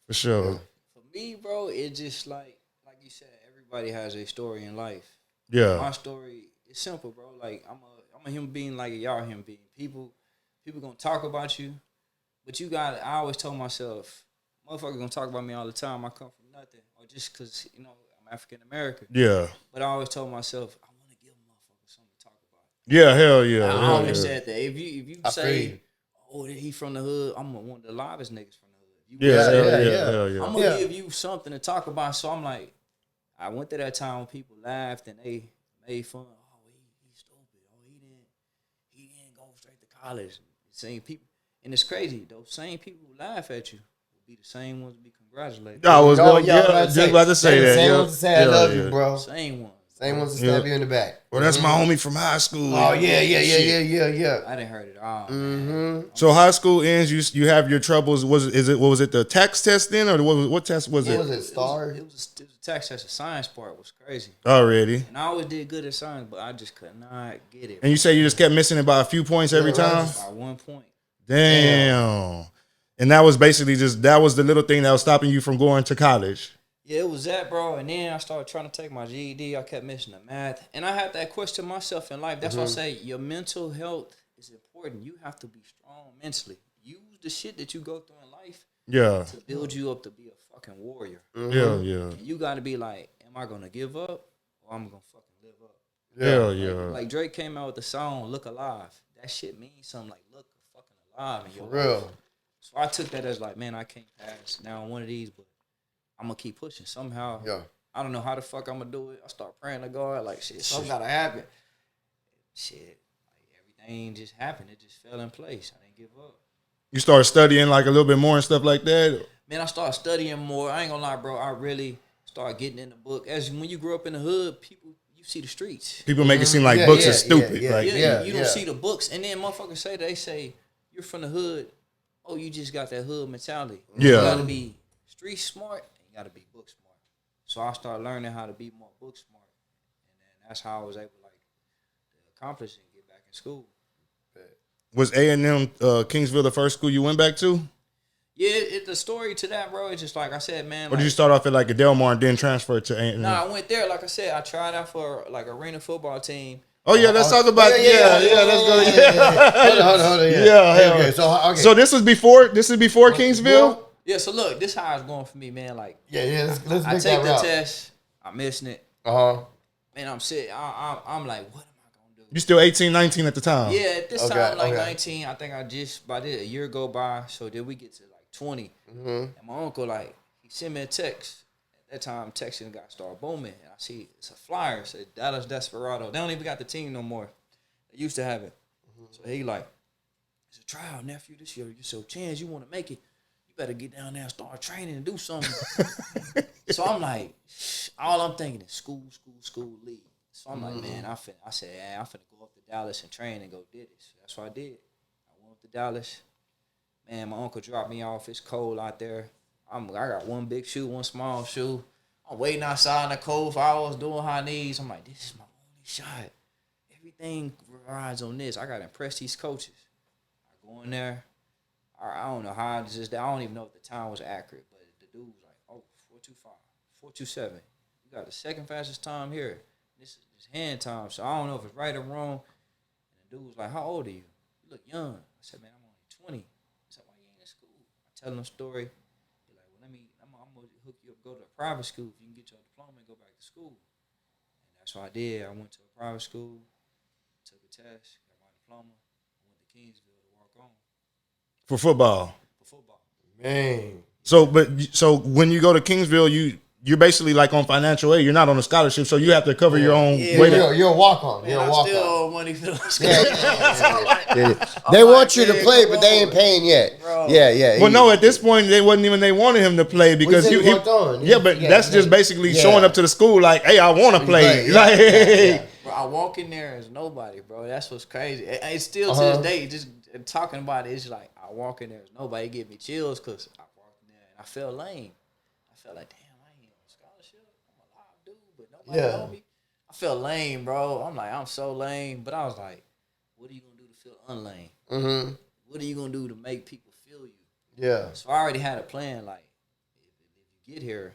for sure. Yeah. For me, bro, it's just like you said, everybody has a story in life. Yeah. My story is simple, bro. Like, I'm a human being like y'all human being. People gonna talk about you, but I always told myself, motherfuckers gonna talk about me all the time. I come from nothing. Or just cause, I'm African American. Yeah. But I always told myself, I want to give motherfuckers something to talk about. Yeah, hell yeah. I hell always yeah. said that. If you say, oh, he from the hood, I'm one of the livest niggas from the hood. You Yeah, say hell that, yeah, hell yeah. I'm going to give you something to talk about. So I'm like, I went to that time when people laughed and they made fun. Oh, he's stupid. Oh, he didn't go straight to college. Same people. And it's crazy. Those same people who laugh at you will be the same ones to be congratulated. I was going, just about to say that. Same ones to say I love you, bro. Same ones. Same ones to stab you in the back. Well, that's my homie from high school. Oh, yeah. I didn't heard it all. So high school ends, you have your troubles. What was it the tax test then, or what test was it? Was it STAR? It was a tax test. The science part was crazy. Already. And I always did good at science, but I just could not get it. And you say you just kept missing it by a few points every time? By 1 point. Damn. And that was basically that was the little thing that was stopping you from going to college. Yeah, it was that, bro. And then I started trying to take my GED. I kept missing the math. And I had that question myself in life. That's why I say your mental health is important. You have to be strong mentally. Use the shit that you go through in life to build you up to be a fucking warrior. Yeah. You got to be like, am I going to give up or I'm going to fucking live up? Like Drake came out with the song, Look Alive. That shit means something like look fucking alive in your life. So I took that as like, man, I can't pass down one of these, but I'm going to keep pushing somehow. Yeah. I don't know how the fuck I'm going to do it. I start praying to God, like, shit, something got to happen. Shit, like, everything just happened. It just fell in place. I didn't give up. You started studying like a little bit more and stuff like that? Man, I started studying more. I ain't going to lie, bro. I really started getting in the book. As when you grew up in the hood, people, you see the streets. People make it seem like books are stupid. You don't see the books. And then motherfuckers they say, you're from the hood. Oh, you just got that hood mentality. Yeah. You got to be street smart. You got to be book smart. So I started learning how to be more book smart, and then that's how I was able to accomplish it and get back in school. Was A&M Kingsville the first school you went back to? Yeah, the story to that, bro, it's just like I said, man. Or did you start off at like a Delmar and then transfer to A&M? Nah, I went there. Like I said, I tried out for like arena football team. Oh yeah, let's talk about let's go. Hold on. Yeah. So this is before Kingsville? Yeah, so look, this how it's going for me, man. Like, let's I take the test, I'm missing it. Man, I'm sitting. I'm like, what am I gonna do? You still 18, 19 at the time? Yeah, at this time, like 19. I think I just by this a year go by. So then we get to like 20, and my uncle he sent me a text. At that time, texting got started booming, and I see it's a flyer. It said Dallas Desperado. They don't even got the team no more. They used to have it. So he it's a trial, nephew. This year, it's your chance. You want to make it. Better get down there and start training and do something. So I'm like, all I'm thinking is school, league. So I'm like, man, I said, I'm finna go up to Dallas and train and go do this. So that's what I did. I went up to Dallas. Man, my uncle dropped me off. It's cold out there. I got one big shoe, one small shoe. I'm waiting outside in the cold for hours doing high knees. I'm like, this is my only shot. Everything rides on this. I got to impress these coaches. I go in there. I don't know how it's just. I don't even know if the time was accurate, but the dude was like, "Oh, 4:25, 4:27. You got the second fastest time here. This is just hand time, so I don't know if it's right or wrong." And the dude was like, "How old are you? You look young." I said, "Man, I'm only 20." He said, "Why you ain't in school?" I tell him the story. He's like, "Well, I'm gonna hook you up. Go to a private school. If you can get your diploma and go back to school." And that's what I did. I went to a private school, took a test, got my diploma, went to Kingsville to walk on. For football. Man. So when you go to Kingsville, you're basically like on financial aid. You're not on a scholarship, so you have to cover your own way. You're a walk-on. Man, I still owe money for the school. They want you to play, but they ain't paying yet. Bro. Yeah. Well, no, at this point, they wanted him to play because he walked on. That's just basically showing up to the school like, hey, I want to play. Bro, I walk in there as nobody, bro. That's what's crazy. It's still to this day, just talking about it, it's like I walk in there as nobody. It give me chills because I walked in there and I felt lame. I felt like, damn, I ain't on scholarship. I'm a live dude, but nobody know me. I felt lame, bro. I'm like, I'm so lame. But I was like, what are you going to do to feel unlame? What are you going to do to make people feel you? Yeah. So I already had a plan, like, if you get here,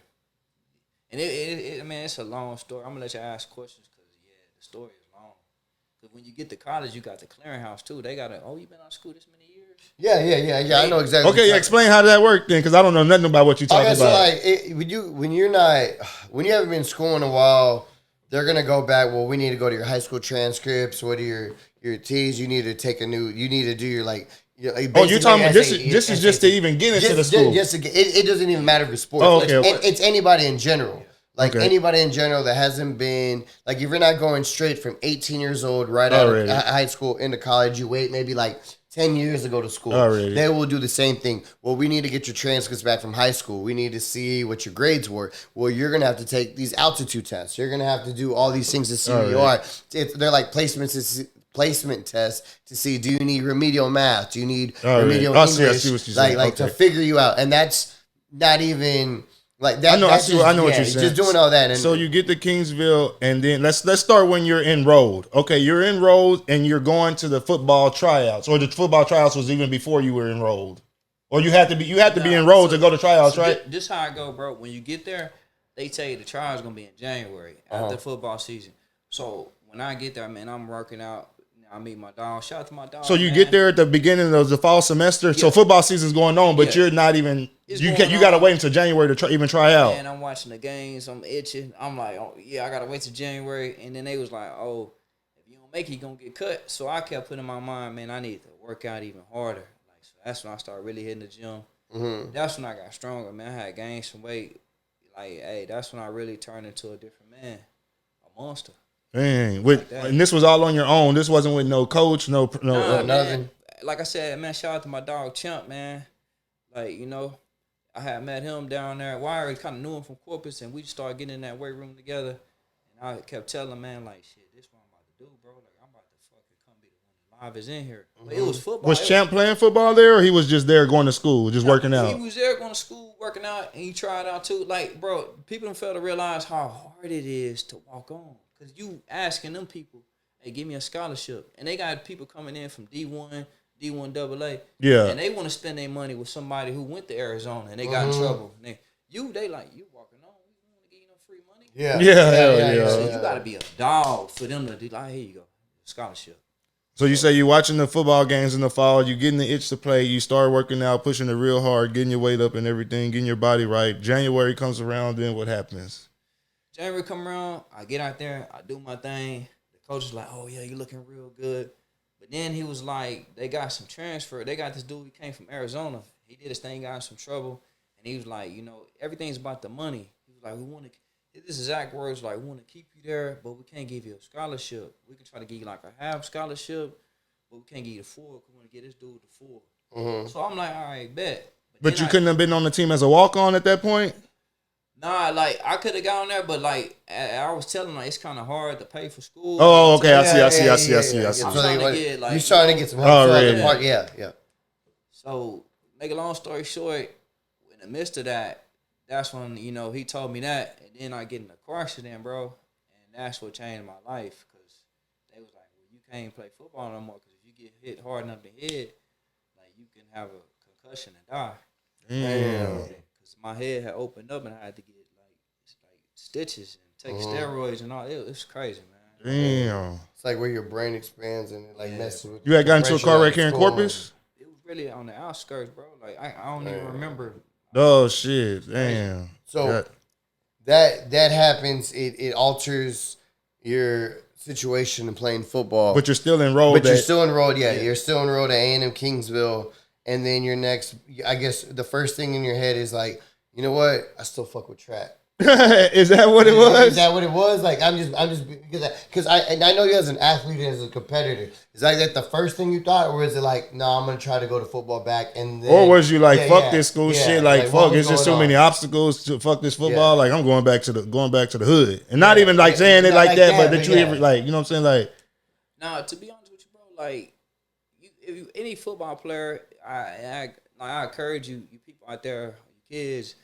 and it's a long story. I'm going to let you ask questions because, the story is long. Because when you get to college, you got the clearinghouse, too. They got you been out of school this many years? Yeah. I know exactly. Okay, yeah, explain how that worked then, because I don't know nothing about what you're talking Okay, so about. like when you haven't been in school in a while, they're gonna go back. Well, we need to go to your high school transcripts. What are your T's? You need to take a new. You need to do your like. Oh, you're talking about this is just to even get into the school. Just to get, it doesn't even matter for sports. Oh, okay. It's anybody in general. Like Okay. anybody in general that hasn't been like if you're not going straight from 18 years old right out of high school into college, you wait maybe like 10 years to go to school. Already. They will do the same thing. Well, we need to get your transcripts back from high school. We need to see what your grades were. Well, you're going to have to take these altitude tests. You're going to have to do all these things to see where you are. They're like placement tests to see, do you need remedial math? Do you need remedial English? I see what you're saying. Like to figure you out. And that's not even... Like that, I know what you're saying. Just doing all that. And, so you get to Kingsville, and then let's start when you're enrolled. Okay, you're enrolled, and you're going to the football tryouts, or the football tryouts was even before you were enrolled, or you had to be enrolled to go to tryouts, right? This how I go, bro. When you get there, they tell you the trial's gonna be in January after football season. So when I get there, man, I'm working out. I meet my dog. Shout out to my dog. So you get there at the beginning of the fall semester. Yeah. So football season's going on, but you're not even. You got to wait until January to even try out. And I'm watching the games. I'm itching. I'm like, oh yeah, I gotta wait till January. And then they was like, oh, if you don't make it, you gonna get cut. So I kept putting in my mind, man, I need to work out even harder. Like so that's when I started really hitting the gym. Mm-hmm. That's when I got stronger, man. I had gained some weight. Like, hey, that's when I really turned into a different man, a monster. Dang, and this was all on your own. This wasn't with no coach, nothing. Man. Like I said, man, shout out to my dog Chimp, man. Like, you know, I had met him down there. Well, I already kind of knew him from Corpus, and we just started getting in that weight room together. And I kept telling him, man, like, shit, this is what I'm about to do, bro. Like, I'm about to fucking come be the one that live is in here. But it was football. Was Champ playing football there, or he was just there going to school, just working out? He was there going to school, working out, and he tried out too. Like, bro, people don't fail to realize how hard it is to walk on. Because you asking them people, hey, give me a scholarship. And they got people coming in from D1, D1 AA. Yeah. And they want to spend their money with somebody who went to Arizona and they got in trouble. And they like, you walking on, we want to give you no free money. Yeah. So you got to be a dog for them to be like, here you go, scholarship. So you say you're watching the football games in the fall, you getting the itch to play, you start working out, pushing it real hard, getting your weight up and everything, getting your body right. January comes around, then what happens? January come around, I get out there, I do my thing. The coach is like, oh, yeah, you're looking real good. But then he was like, they got some transfer. They got this dude, he came from Arizona. He did his thing, got in some trouble. And he was like, you know, everything's about the money. He was like, this exact words, like, we want to keep you there, but we can't give you a scholarship. We can try to give you like a half scholarship, but we can't give you the full because we want to get this dude the full. Mm-hmm. So I'm like, all right, bet. But you couldn't have been on the team as a walk-on at that point? Nah, like, I could have gone there, but, like, I was telling them, like, it's kind of hard to pay for school. Oh, okay, I see. I'm trying to get, like... You're trying to get some help. Right. Yeah. So, make a long story short, in the midst of that, that's when, you know, he told me that, and then I get in the car accident, bro, and that's what changed my life, because they was like, well, you can't play football no more, because if you get hit hard enough in the head, like, you can have a concussion and die. Damn. Because my head had opened up and I had to get like stitches and take steroids and all. It was crazy, man. Damn. It's like where your brain expands and it like messes with. You had gotten into a car wreck here in Corpus? It was really on the outskirts, bro. Like I don't even remember. Oh shit! Damn. So that happens. It alters your situation in playing football. But you're still enrolled. You're still enrolled. Yeah, you're still enrolled at A&M Kingsville. And then your next, I guess the first thing in your head is like, you know what? I still fuck with track. Is that what it was? Is that what it was? Like I'm just because I know you as an athlete and as a competitor. Is like that the first thing you thought, or is it like, no, I'm gonna try to go to football back and then, or was you like, fuck this school shit, like fuck, it's just so many obstacles to fuck this football. Like I'm going back to the hood, and not even like saying it like that, but that you ever like, you know what I'm saying, like. Nah, to be honest with you, bro, like if you any football player, I encourage you people out there, kids.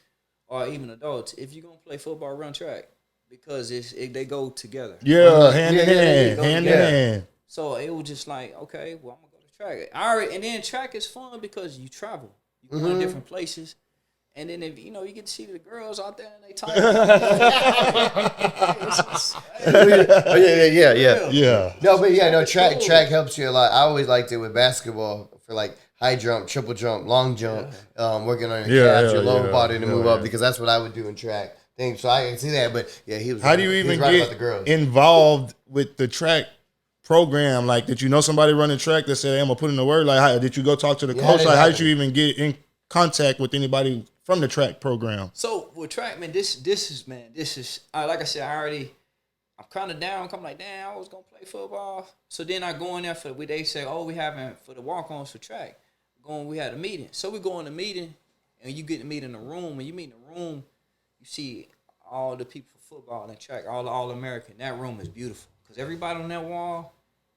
Or even adults, if you're gonna play football, run track because they go together. Yeah, hand in hand. So it was just like, okay, well, I'm gonna go to track. And then track is fun because you travel, you go to different places, and then if you get to see the girls out there and they talk. Yeah. No, but track helps you a lot. I always liked it with basketball for like high jump, triple jump, long jump, working on your calves, your lower body to move up, because that's what I would do in track. So I can see that, but he was. How do you even get involved with the track program? Like, did you know somebody running track that said, hey, I'm gonna put in the word? Like, how did you go talk to the coach? Like, how did you even get in contact with anybody from the track program? So with track, man, this is like I said, I'm kind of down. I'm like, damn, I was gonna play football. So then I go in there they say, oh, we having for the walk-ons for track. We had a meeting. So we go in the meeting, and you get to meet in the room. When you meet in the room, you see all the people for football and track, all American. That room is beautiful because everybody on that wall,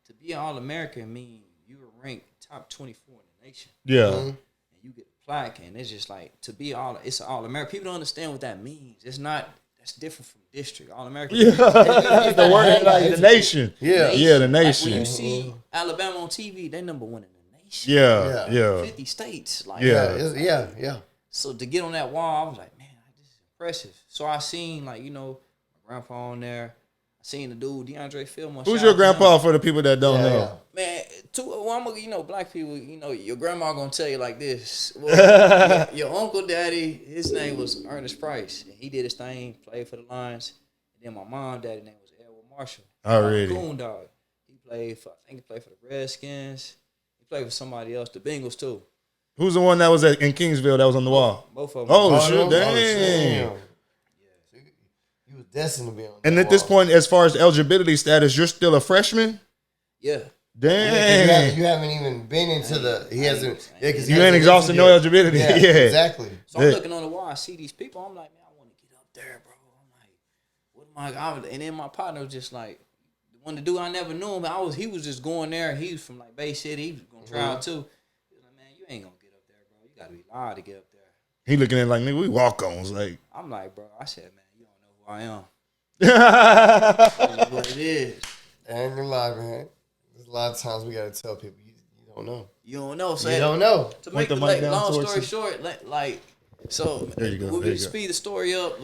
to be an All-American mean you were ranked top 24 in the nation. Yeah. Mm-hmm. And you get a plaque, and it's just like to be it's an All-American. People don't understand what that means. It's not. That's different from district. All-American. Yeah. The word like the nation. Yeah. Yeah, the nation. Like when you see Alabama on TV, they number one in the nation. Yeah. 50 states. Like Yeah. So to get on that wall, I was like, man, this is impressive. So I seen my grandpa on there. I seen the dude DeAndre Fillmore. Who's your grandpa for the people that don't know? Man, black people, your grandma gonna tell you like this. Well, your uncle daddy, his name was Ernest Price. And he did his thing, played for the Lions. And then my mom daddy name was Edward Marshall. Already. Coon dog. He played for the Redskins. He played for somebody else, the Bengals too. Who's the one that was in Kingsville that was on the wall? Both of them. Oh, shit, damn. He was destined to be on. And at this point, as far as eligibility status, you're still a freshman? Yeah. Damn. You haven't even been into the. He hasn't. Yeah, because you ain't exhausted no eligibility. Yeah, exactly. So I'm looking on the wall. I see these people. I'm like, man, I want to get up there, bro. I'm like, what am I? And then my partner was just like, the dude I never knew him. He was just going there. He was from like Bay City. He was going to try out too. He was like, man, you ain't gonna get up there, bro. You gotta be live to get up there. He looking at it like, nigga, we walk-ons. Like, I'm like, bro. I said, man, you don't know who I am. That's what it is. I ain't gonna lie, man. There's a lot of times we gotta tell people you don't know. You don't know. So you don't know. To make the long story short, so we speed the story up.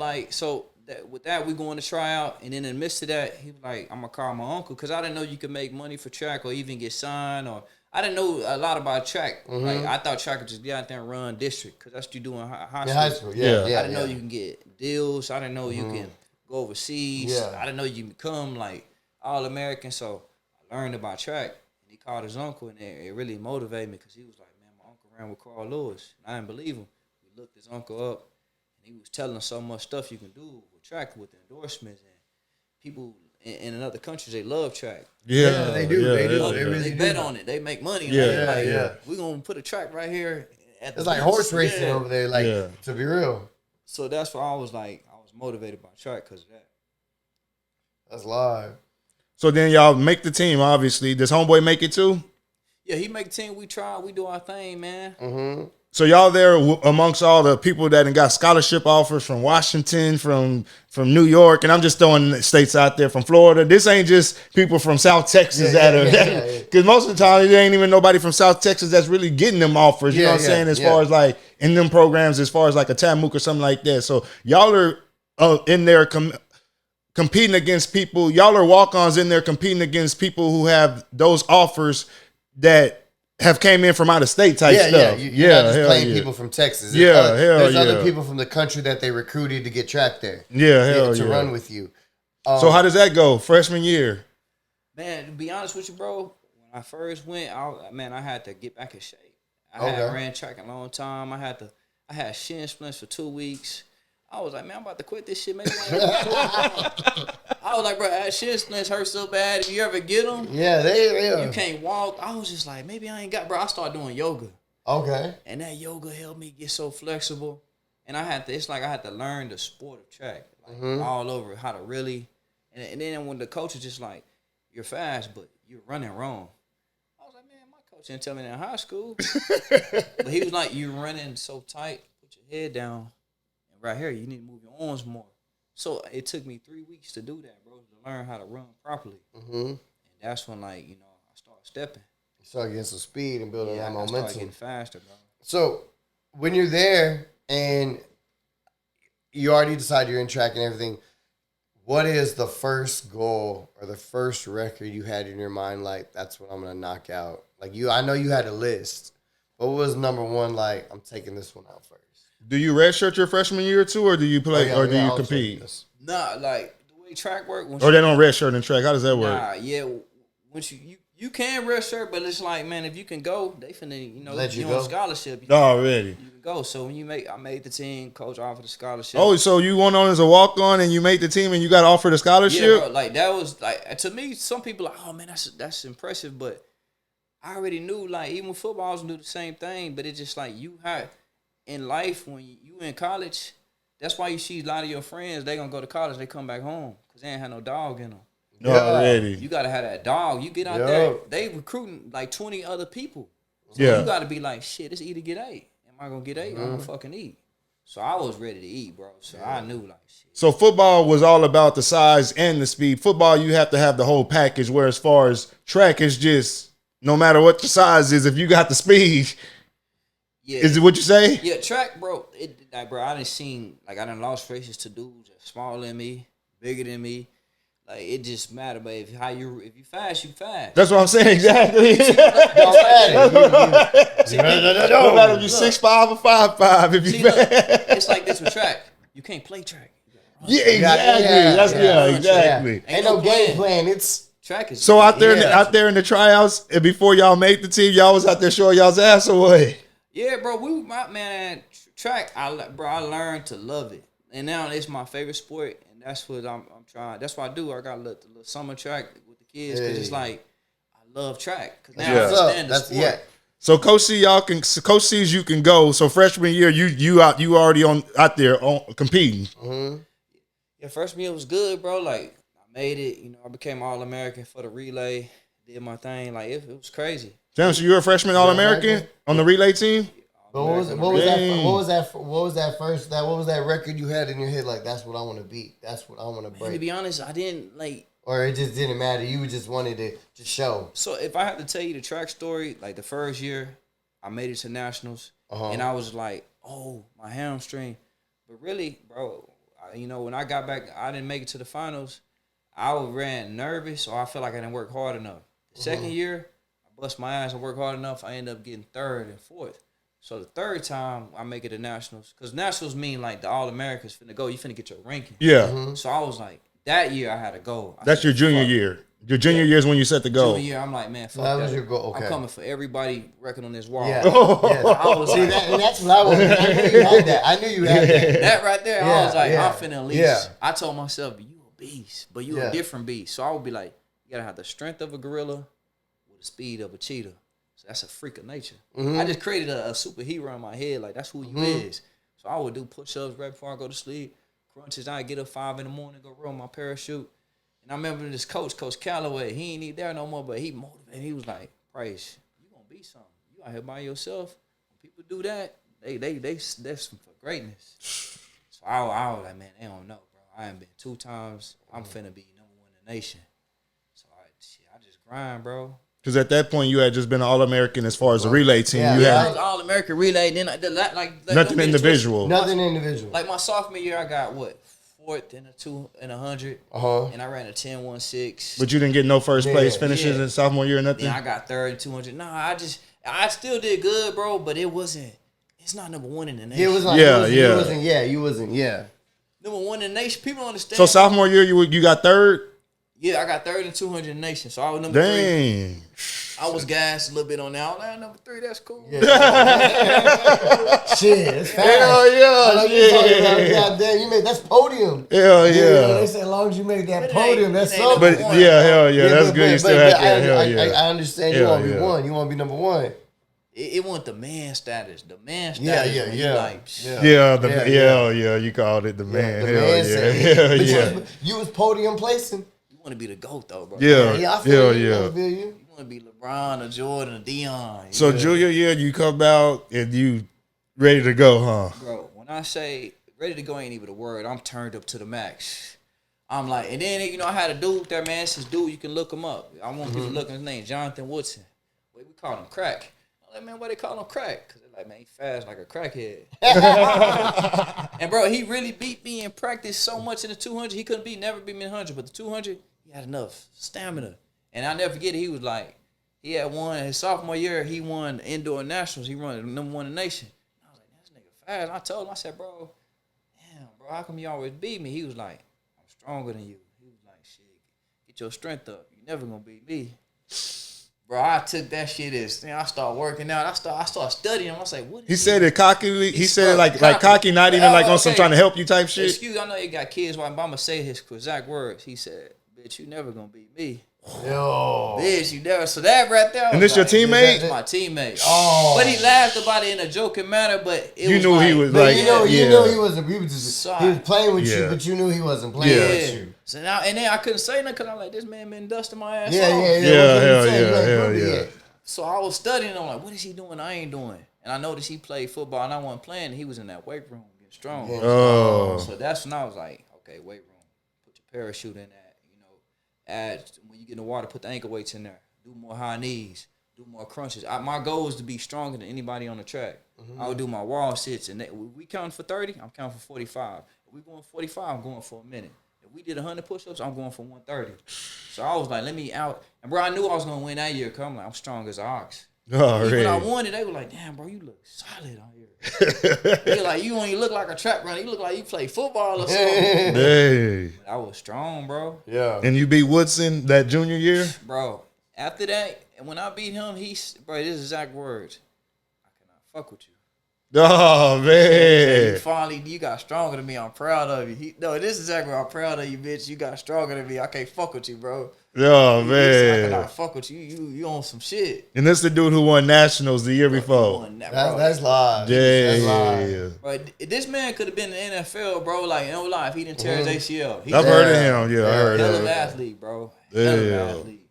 With that, we going to try out, and then in the midst of that, he was like, "I'm gonna call my uncle," because I didn't know you could make money for track or even get signed, or I didn't know a lot about track. Mm-hmm. Like I thought track would just be out there and run district, because that's what you do in high school. Yeah. I didn't know you can get deals. I didn't know you can go overseas. Yeah. I didn't know you can become like All-American. So I learned about track, and he called his uncle, and it really motivated me, because he was like, "Man, my uncle ran with Carl Lewis." And I didn't believe him. We looked his uncle up, and he was telling us so much stuff you can do with track, with the endorsements, and people in other countries, they love track. Yeah, they do. They do. They bet on it. They make money. Yeah. We're going to put a track right here. It's like horse racing over there, to be real. So that's why I was motivated by track because of that. That's live. So then y'all make the team, obviously. Does homeboy make it too? Yeah, he make the team. We try. We do our thing, man. Mm-hmm. So y'all there amongst all the people that got scholarship offers from Washington, from New York, and I'm just throwing states out there, from Florida. This ain't just people from South Texas because most of the time there ain't even nobody from South Texas that's really getting them offers. You know what I'm saying? As far as like in them programs, as far as like a TAMUK or something like that. So y'all are in there competing against people. Y'all are walk-ons in there competing against people who have those offers that have came in from out of state type stuff. You're not just playing people from Texas. There's other people from the country that they recruited to get track there. To run with you. So how does that go? Freshman year? Man, to be honest with you, bro, when I first went, I had to get back in shape. I had ran track a long time. I had shin splints for 2 weeks. I was like, man, I'm about to quit this shit. Maybe I was like, bro, shin splints hurt so bad. If you ever get them, you can't walk. I was just like, maybe I ain't got, bro. I started doing yoga. Okay. And that yoga helped me get so flexible. And I had to learn the sport of track, all over, how to really. And then when the coach is just like, you're fast, but you're running wrong. I was like, man, my coach didn't tell me that in high school. But he was like, you're running so tight, put your head down. Right here, you need to move your arms more. So it took me 3 weeks to do that, bro, to learn how to run properly. Mm-hmm. And that's when, I started stepping. You started getting some speed and building that momentum. I started getting faster, bro. So when you're there and you already decide you're in track and everything, what is the first goal or the first record you had in your mind? Like, that's what I'm going to knock out. Like, I know you had a list, What was number one? Like, I'm taking this one out first. Do you redshirt your freshman year too, or do you play, or do you I'll compete? take this. Nah, like the way track work. Or they don't redshirt in track? How does that work? Nah, yeah. Once you can redshirt, but it's like, man, if you can go, they finna, Let you you go. on scholarship. Already. You can go. So when I made the team, coach offered a scholarship. Oh, so you went on as a walk on and you made the team and you got offered a scholarship? Yeah, bro, like that was like to me. Some people like, oh man, that's impressive, but I already knew like even footballers do the same thing, but it's just like you have in life when you in college. That's why you see a lot of your friends. They gonna go to college, they come back home because they ain't had no dog in them. Already. You gotta have that dog. You get out there, they recruiting like 20 other people. So Yeah. you gotta be like, shit, it's either get A. Am I gonna get A or I'm gonna fucking eat? So I was ready to eat, bro. So I knew like shit. So football was all about the size and the speed. Football, you have to have the whole package, where as far as track is just no matter what the size is, if you got the speed, Yeah. is it what you say? Yeah, track, bro. Bro, I done lost races to dudes that's smaller than me, bigger than me. Like it just matter, but if you fast, you fast. That's what I'm saying, exactly. No matter if you're 6'5" or 5'5", if you fast. It's like this with track. You can't play track. Yeah, exactly. Exactly. Ain't no game plan. It's track is So out there in the tryouts, and before y'all made the team, y'all was out there showing y'all's ass away. Yeah, bro. Track. I learned to love it, and now it's my favorite sport, and that's what I'm trying. That's what I do. I got a little summer track with the kids because it's like I love track because now I understand the sport. Yeah. So Coach sees you can go. So freshman year, you already out there competing. Mm-hmm. Yeah, freshman year was good, bro. Like I made it. I became All-American for the relay. Did my thing. Like it was crazy. Damn, so you're a freshman All-American on the relay team? But what was that record you had in your head? Like that's what I want to beat. That's what I want to break. To be honest, I didn't like. Or it just didn't matter. You just wanted to just show. So if I had to tell you the track story, like the first year, I made it to nationals, and I was like, "Oh, my hamstring." But really, bro, when I got back, I didn't make it to the finals. I ran nervous, or I felt like I didn't work hard enough. The second year, I bust my ass and worked hard enough. I ended up getting third and fourth. So the third time, I make it to nationals, because nationals mean like the All-Americans finna go. You finna get your ranking. Yeah. So I was like, that year I had to go. That's your junior year. Your junior year is when you set the goal. Junior year, I'm like, man, fuck that was your goal. Okay. I'm coming for everybody record on this wall. Yeah. I was see that, and that's what I wanted. I knew you had that. I knew you had that. That right there, I was like, I'm finna unleash. Yeah. I told myself, you a beast, but you a different beast. So I would be like, you gotta have the strength of a gorilla with the speed of a cheetah. So that's a freak of nature. I just created a superhero in my head. Like, that's who you is. So I would do push-ups right before I go to sleep, crunches. I'd get up 5 a.m, go roll my parachute. And I remember this Coach Calloway, he ain't there no more, but he motivated. He was like, Price, you gonna be something. You out here by yourself. When people do that, that's for greatness. So I was like, man, they don't know, bro. I ain't been 2 times. I'm finna be number 1 in the nation. So I just grind, bro. Because at that point, you had just been an All-American as far as the relay team. Yeah. You I had was All-American relay. Then nothing individual. Nothing individual. Like my sophomore year, I got what? 4th in a 2 and 100. And I ran a 10-1-6. But you didn't get no first place finishes in sophomore year or nothing? Then I got 3rd and 200. Nah, I still did good, bro, but it's not number 1 in the nation. It was like, you wasn't. Number 1 in the nation. People don't understand. So sophomore year, you got 3rd? Yeah, I got 3rd and 200 in the nation. So I was number 3. I was gassed a little bit on that. I was like, number 3, that's cool. Yeah. Shit, it's fast. Hell yeah. Goddamn, you made that's podium. Hell yeah. They say as long as you make that podium, that's something. But hell yeah, that's good. You still had that. Hell yeah. I understand you want to be 1. You want to be number 1. It wasn't the man status. The man status. You called it the man. Hell yeah. You was podium placing. You want to be the GOAT though, bro. I feel you. You want to be LeBron or Jordan or Deion. So junior year, you come out and you ready to go, huh? Bro, when I say ready to go ain't even a word. I'm turned up to the max. I'm like, and then I had a dude there, man. It's this dude, you can look him up. I want people to look at his name, Jonathan Woodson. We call him Crack. I'm like, man, why they call him Crack? Because they're like, man, he fast like a crackhead. And bro, he really beat me in practice so much in the 200. He couldn't never beat me in 100, but the 200, he had enough stamina. And I'll never forget it. He was like, He had won his sophomore year. He won indoor nationals. He run #1 in the nation. I was like, this nigga fast. I told him, I said, bro, damn, bro, how come you always beat me? He was like, I'm stronger than you. He was like, shit, get your strength up. You never gonna beat me. Bro, I took that shit as I started working out. I started studying. I was like, what is He said it cockily. He said it like cocky. cocky, not even like on some trying to help you type shit. Excuse me, I know you got kids, but I'm gonna say his exact words. He said, bitch, you never gonna beat me. Yo. Bitch, you never. So that right there. And this your teammate? That's my teammate. Oh. But he laughed about it in a joking manner. But it You was knew like, he was But like, you know yeah. he wasn't. He was just he was playing with you, but you knew he wasn't playing with you. So now and then I couldn't say nothing because I'm like, this man been dusting my ass off. Hell yeah. So I was studying. I'm like, what is he doing? I ain't doing. And I noticed he played football, and I wasn't playing. And he was in that weight room getting strong. Oh. So that's when I was like, okay, weight room. Put your parachute in that. Add when you get in the water, put the ankle weights in there. Do more high knees. Do more crunches. My goal is to be stronger than anybody on the track. I would do my wall sits, and we counting for 30. I'm counting for 45. If we going 45, I'm going for a minute. If we did 100 push-ups, I'm going for 130. So I was like, let me out. And bro, I knew I was gonna win that year. Cause I'm like, I'm strong as an ox. When I won it, they were like, damn, bro, you look solid out here. They like, you don't even look like a track runner. You look like you play football or something. Hey. I was strong, bro. Yeah. And you beat Woodson that junior year? Bro, after that, and when I beat him, bro, this is exact words. I cannot fuck with you. Oh, man. You got stronger than me. I'm proud of you. This is exactly what I'm proud of you, bitch. You got stronger than me. I can't fuck with you, bro. Oh, I man. cannot fuck with you. You on some shit. And this the dude who won nationals the year before. That's live. Yeah. But this man could have been in the NFL, bro. Like, no lie, if he didn't tear his ACL. I've heard of him. Yeah, I heard Hell of of him. an athlete, bro. Hell of an athlete.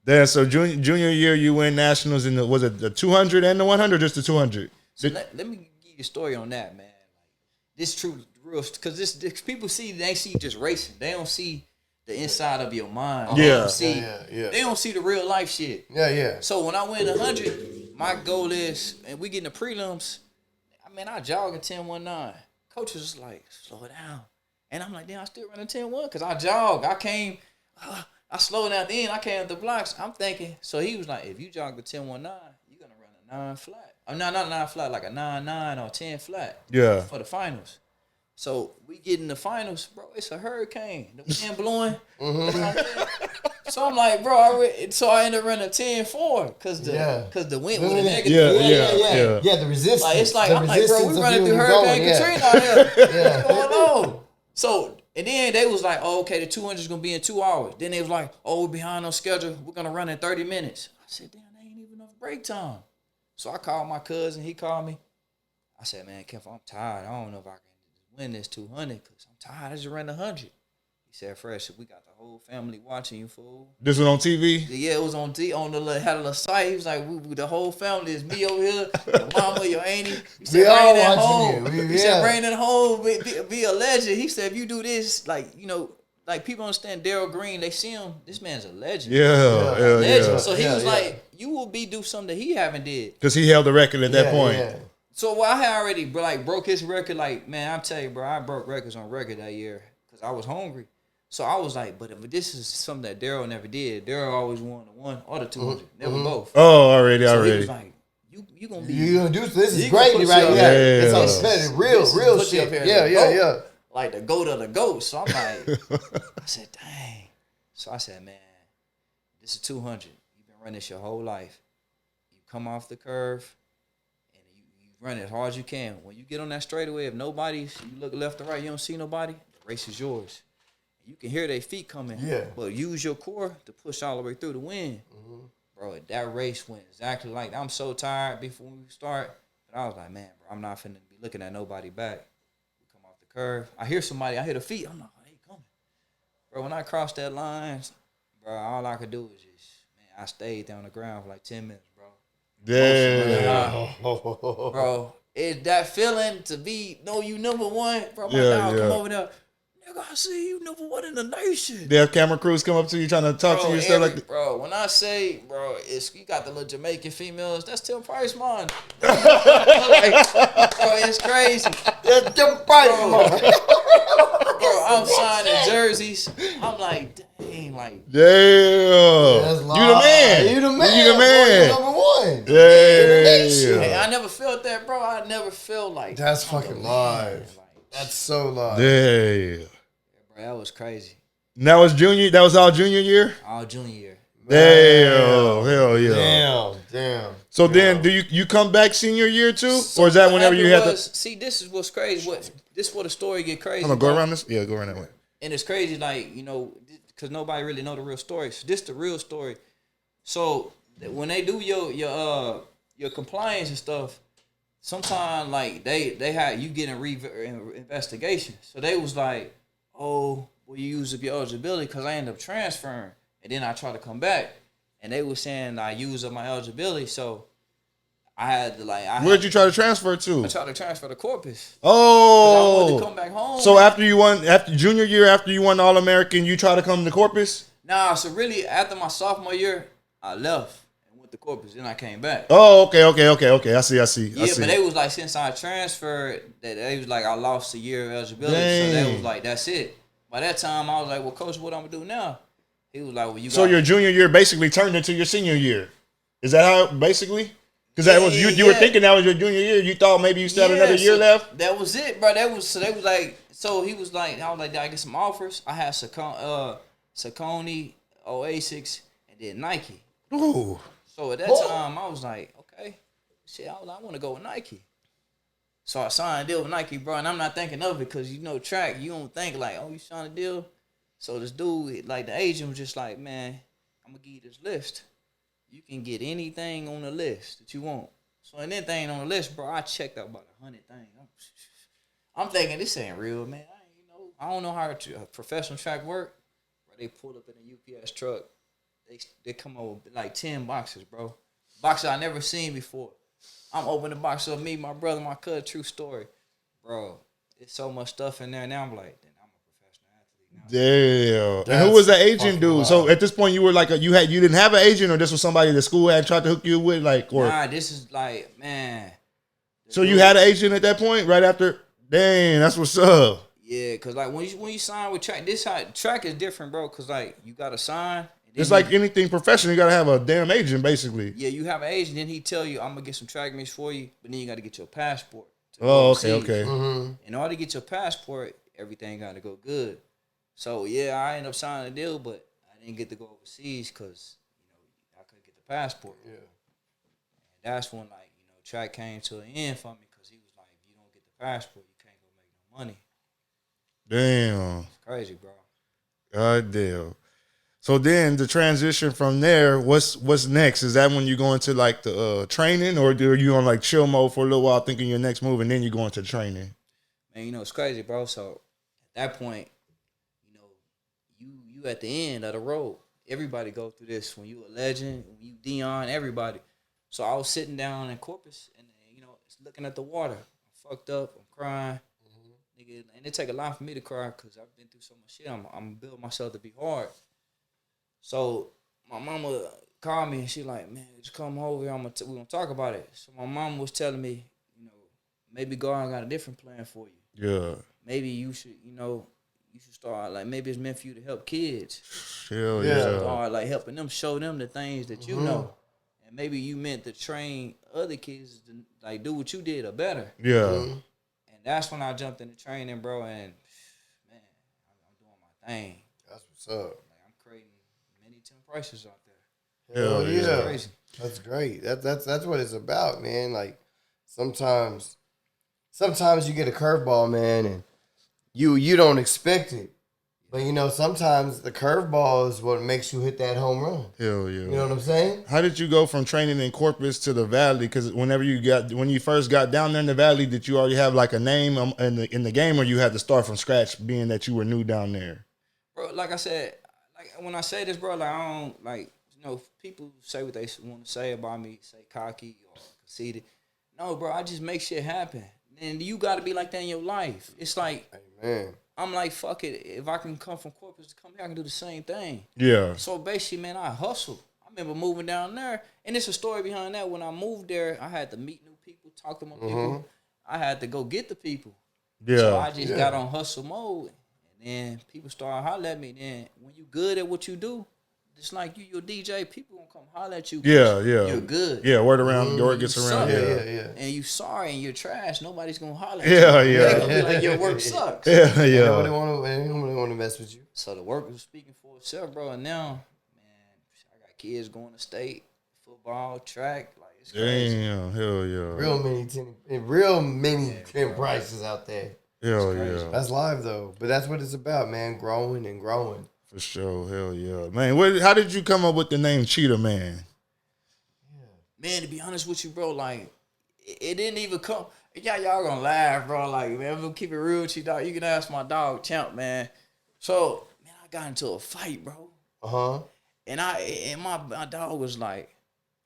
Then, so junior year, you win nationals in was it the 200 and the 100 or just the 200? So let me give you a story on that, man. Like, this true, real, because this people they see just racing. They don't see the inside of your mind. Yeah. They don't see the real life shit. Yeah. So when I win 100, my goal is, and we get in the prelims, I jog at 10.19. Coach was like, slow it down. And I'm like, damn, I still running 10.1 because I jog. I slowed down at the end. I came up the blocks. I'm thinking, so he was like, if you jog the 10.19, you're going to run a 9 flat. Not 9 flat, like a 9.9 or 10 flat. Yeah. For the finals. So we get in the finals, bro. It's a hurricane. The wind blowing. So I'm like, bro, I ended up running a 10.4 because the wind was negative. Yeah, the resistance. Like, it's like, I'm like, bro, we running through Hurricane Katrina out here. What's going on? So, and then they was like, oh, okay, the 200 is going to be in 2 hours. Then they was like, oh, we're behind on schedule. We're going to run in 30 minutes. I said, damn, there ain't even enough break time. So I called my cousin. He called me. I said, man, Kev, I'm tired. I don't know if I can win this 200 because I'm tired. I just ran 100. He said, Fresh, we got the whole family watching you, fool. This was on TV? Yeah, it was on had a little site. He was like, the whole family is me over here, your mama, your auntie. He said, bring that home. He said, bring that home, be a legend. He said, if you do this, like people understand Daryl Green, they see him, this man's a legend. Yeah. So he was like, you will do something that he haven't did. Because he held the record at that point. Yeah. So I had already broke his record. Like, man, I'm telling you, bro, I broke records on record that year because I was hungry. So I was like, but if this is something that Daryl never did, Daryl always won the 1 or the 200, never both. Oh, already. So he was like, you gonna be, you gonna do this is great right here. It's all competitive, real shit. Yeah. Like the goat of the goat. So I'm like, I said, dang. So I said, man, this is 200. You've been running this your whole life. You come off the curve. You run as hard as you can. When you get on that straightaway, if you look left or right, you don't see nobody, the race is yours. You can hear their feet coming, but use your core to push all the way through the wind. Bro, that race went exactly like that. I'm so tired before we start, but I was like, man, bro, I'm not finna be looking at nobody back. We come off the curve. I hear the feet. I'm like, oh, they coming. Bro, when I crossed that line, bro, all I could do was I stayed down the ground for like 10 minutes, bro. Bro, it's that feeling to you number one. Bro, my dog come over there. Nigga, I see you number one in the nation. They have camera crews come up to you trying to talk to you and stuff like that. Bro, when I say, bro, you got the little Jamaican females, that's Tim Price mine. Bro, it's crazy. That's Tim Price mine. Bro, I'm signing jerseys. I'm like, dang, like. Damn. That's You the man. You the man. You the man. Boy, number one. Damn. Hey, I never felt that, bro. I never felt like That's I'm the fucking man. live. Like, That's so live. Damn. bro, that was crazy. And that was junior. That was all junior year. All junior year. Damn. Hell yeah. Damn. So then, do you come back senior year too, or is that what whenever you happened had was, See, this is what's crazy. This is where the story get crazy. I'm gonna go bro. around this. Yeah, go around that way. And it's crazy, like, you know, because nobody really know the real story. So this the real story. So when they do your compliance and stuff, sometimes like they had you getting investigation. So they was like, oh, well, you use up your eligibility because I ended up transferring, and then I tried to come back, and they were saying I used up my eligibility, so I had to Where'd you try to transfer to? I tried to transfer to Corpus. Oh, I wanted to come back home. So after junior year, after you won the All-American, you try to come to Corpus? Nah, so really after my sophomore year, I left and went to Corpus. Then I came back. Oh, okay. I see. Yeah, but they was like, since I transferred, that they was like, I lost a year of eligibility. Dang. So they was like, that's it. By that time, I was like, well, coach, what I'm gonna do now? He was like, well, So your junior year basically turned into your senior year. Is that how basically? Because that was you were thinking that was your junior year. You thought maybe you still had another year left. That was it, bro. They was like, so he was like, I was like, did I get some offers? I had Saucony, Oasis, and then Nike. Ooh. So at that time, I was like, okay, shit, I want to go with Nike. So I signed a deal with Nike, bro, and I'm not thinking of it because, you know, track, you don't think like, oh, you signed a deal? So this dude, like the agent was just like, man, I'm going to give you this list. You can get anything on the list that you want. So anything on the list, bro, I checked out about 100 things. I'm thinking, this ain't real, man. I don't know how a professional track work. Bro, they pulled up in a UPS truck. They come over with like 10 boxes, bro. Boxes I never seen before. I'm opening the box up, me, my brother, my cousin, true story. Bro, there's so much stuff in there. Now I'm like, then I'm a professional athlete now. Damn. And who was the agent dude? Wild. So at this point you were like you didn't have an agent, or this was somebody the school had tried to hook you with, like, or nah, this is like, man. So you had an agent at that point, right after? Dang, that's what's up. Yeah, cause like when you sign with track, track is different, bro. Cause like you gotta sign. It's like anything professional, you gotta have a damn agent, basically. Yeah, you have an agent, then he tell you, I'm gonna get some track meets for you, but then you gotta get your passport. Oh, okay. Mm-hmm. In order to get your passport, everything gotta go good. So yeah, I ended up signing a deal, but I didn't get to go overseas because, you know, I couldn't get the passport. Yeah. And that's when, like, you know, track came to an end for me because he was like, if you don't get the passport, you can't go make no money. Damn. It's crazy, bro. God damn. So then the transition from there, what's next? Is that when you go into like the training, or are you on like chill mode for a little while thinking your next move and then you go into training? Man, you know, it's crazy, bro. So at that point, you know, you at the end of the road. Everybody go through this. When you a legend, when you Dion, everybody. So I was sitting down in Corpus and, you know, looking at the water. I'm fucked up. I'm crying. Nigga, and it take a lot for me to cry because I've been through so much shit. I'm building myself to be hard. So my mama called me and she like, man, just come over here. We're gonna talk about it. So my mom was telling me, you know, maybe God got a different plan for you. Yeah. Maybe you should, you know, you should start like maybe it's meant for you to help kids. Hell yeah. Start like helping them, show them the things that you know, and maybe you meant to train other kids to like do what you did or better. Yeah. And that's when I jumped into training, bro. And man, I'm doing my thing. That's what's up. Tim Prices out there. Hell yeah. That's crazy. That's great. That's what it's about, man. Like sometimes you get a curveball, man, and you don't expect it. But you know, sometimes the curveball is what makes you hit that home run. Hell yeah. You know what I'm saying? How did you go from training in Corpus to the Valley? Because when you first got down there in the Valley, did you already have like a name in the game, or you had to start from scratch, being that you were new down there? Bro, like I said, when I say this, bro, like I don't like, you know, people say what they want to say about me, say cocky or conceited. No, bro, I just make shit happen. And you got to be like that in your life. It's like, Amen. I'm like, fuck it. If I can come from Corpus to come here, I can do the same thing. Yeah. So basically, man, I hustle. I remember moving down there, and it's a story behind that. When I moved there, I had to meet new people, talk to more people. I had to go get the people. Yeah. So I just got on hustle mode. And And then people start holler at me. Then when you good at what you do, just like you're a DJ, people gonna come holler at you. Yeah. You're good. Yeah, word around, word gets You around. suck. Yeah. And you sorry and you're trash. Nobody's gonna holler at Yeah, you. yeah. They gonna be like, your work sucks. Yeah. Nobody want to mess with you. So the work was speaking for itself, bro. And now, man, I got kids going to state, football, track. Like, it's crazy. Damn, hell yeah. Real many Tim Prices out there. Hell yeah. That's live though, but that's what it's about, man. Growing and growing. For sure, hell yeah. Man, how did you come up with the name Cheetah, man? Man, to be honest with you, bro, like, it didn't even come. Y'all gonna laugh, bro. Like, man, I'm gonna keep it real with you, dog. You can ask my dog, Champ, man. So, man, I got into a fight, bro. And my dog was like,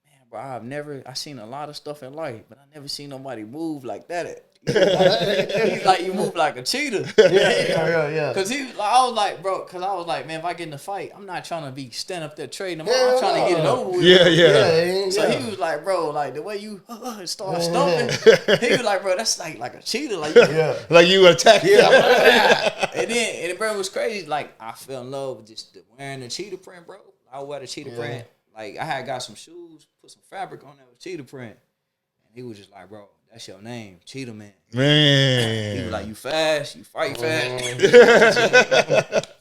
man, bro, I seen a lot of stuff in life, but I never seen nobody move like that. He's like, you move like a cheetah. Yeah. Cause I was like, man, if I get in a fight, I'm not trying to be standing up there trading them. I'm trying to get it over with. Yeah. So he was like, bro, like the way you start stumping, he was like, bro, that's like a cheetah, like like you attack. And then bro, it was crazy. Like I fell in love with just wearing the cheetah print, bro. I wear the cheetah print. Like I had got some shoes, put some fabric on that with cheetah print, and he was just like, bro, that's your name, Cheetah Man. Man. He was like, you fast, you fight fast.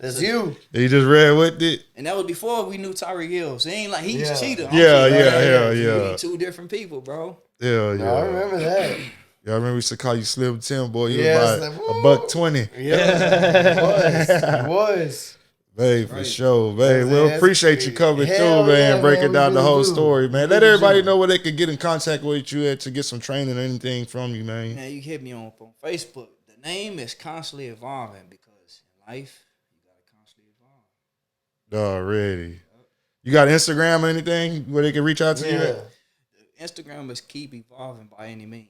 That's you. He just ran with it. And that was before we knew Tyreek Hill. So he ain't like, he's Cheetah. Yeah. We two different people, bro. Yeah. I remember that. Yeah, I remember we used to call you Slim Tim, boy. You was about $1.20. Yeah, it was. Babe, for sure, babe. We'll appreciate you coming through, man, breaking down the whole story, man. Let everybody know where they can get in contact with you at to get some training or anything from you, man. Man, you hit me on Facebook. The name is constantly evolving because in life, you got to constantly evolve. Already. You got Instagram or anything where they can reach out to you at? Instagram is keep evolving by any means.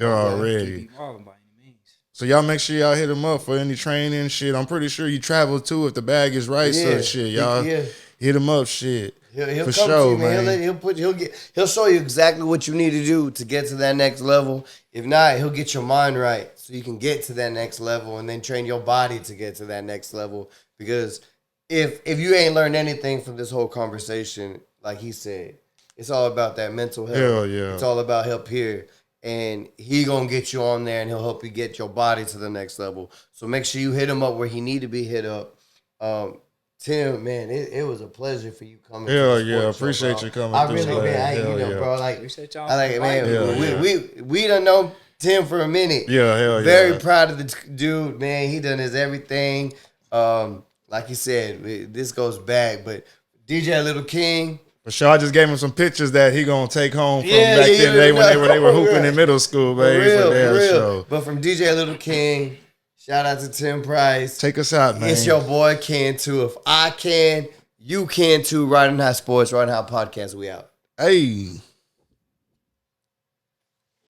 Already. Keep evolving by any means. So y'all make sure y'all hit him up for any training shit. I'm pretty sure you travel too if the bag is right. So shit, y'all hit him up. Shit, he'll for come sure, to you, man. He'll show you exactly what you need to do to get to that next level. If not, he'll get your mind right so you can get to that next level and then train your body to get to that next level. Because if you ain't learned anything from this whole conversation, like he said, it's all about that mental health. Hell yeah. It's all about help here. And he gonna get you on there and he'll help you get your body to the next level. So make sure you hit him up where he need to be hit up. Tim, man, it was a pleasure for you coming. Hell yeah, appreciate you coming. I really, man, bro, like, Appreciate y'all. I like it, man. We done know Tim for a minute. Yeah, hell yeah. Very proud of the dude, man. He done his everything. Like you said, this goes back, but DJ Little King. For sure, I just gave him some pictures that he gonna take home from back then day when they were hooping in middle school, baby. For real. But from DJ Little King, shout out to Tim Price. Take us out, man. It's your boy Ken too. If I can, you can too. Ridin High Sports, Ridin High Podcast. We out. Hey.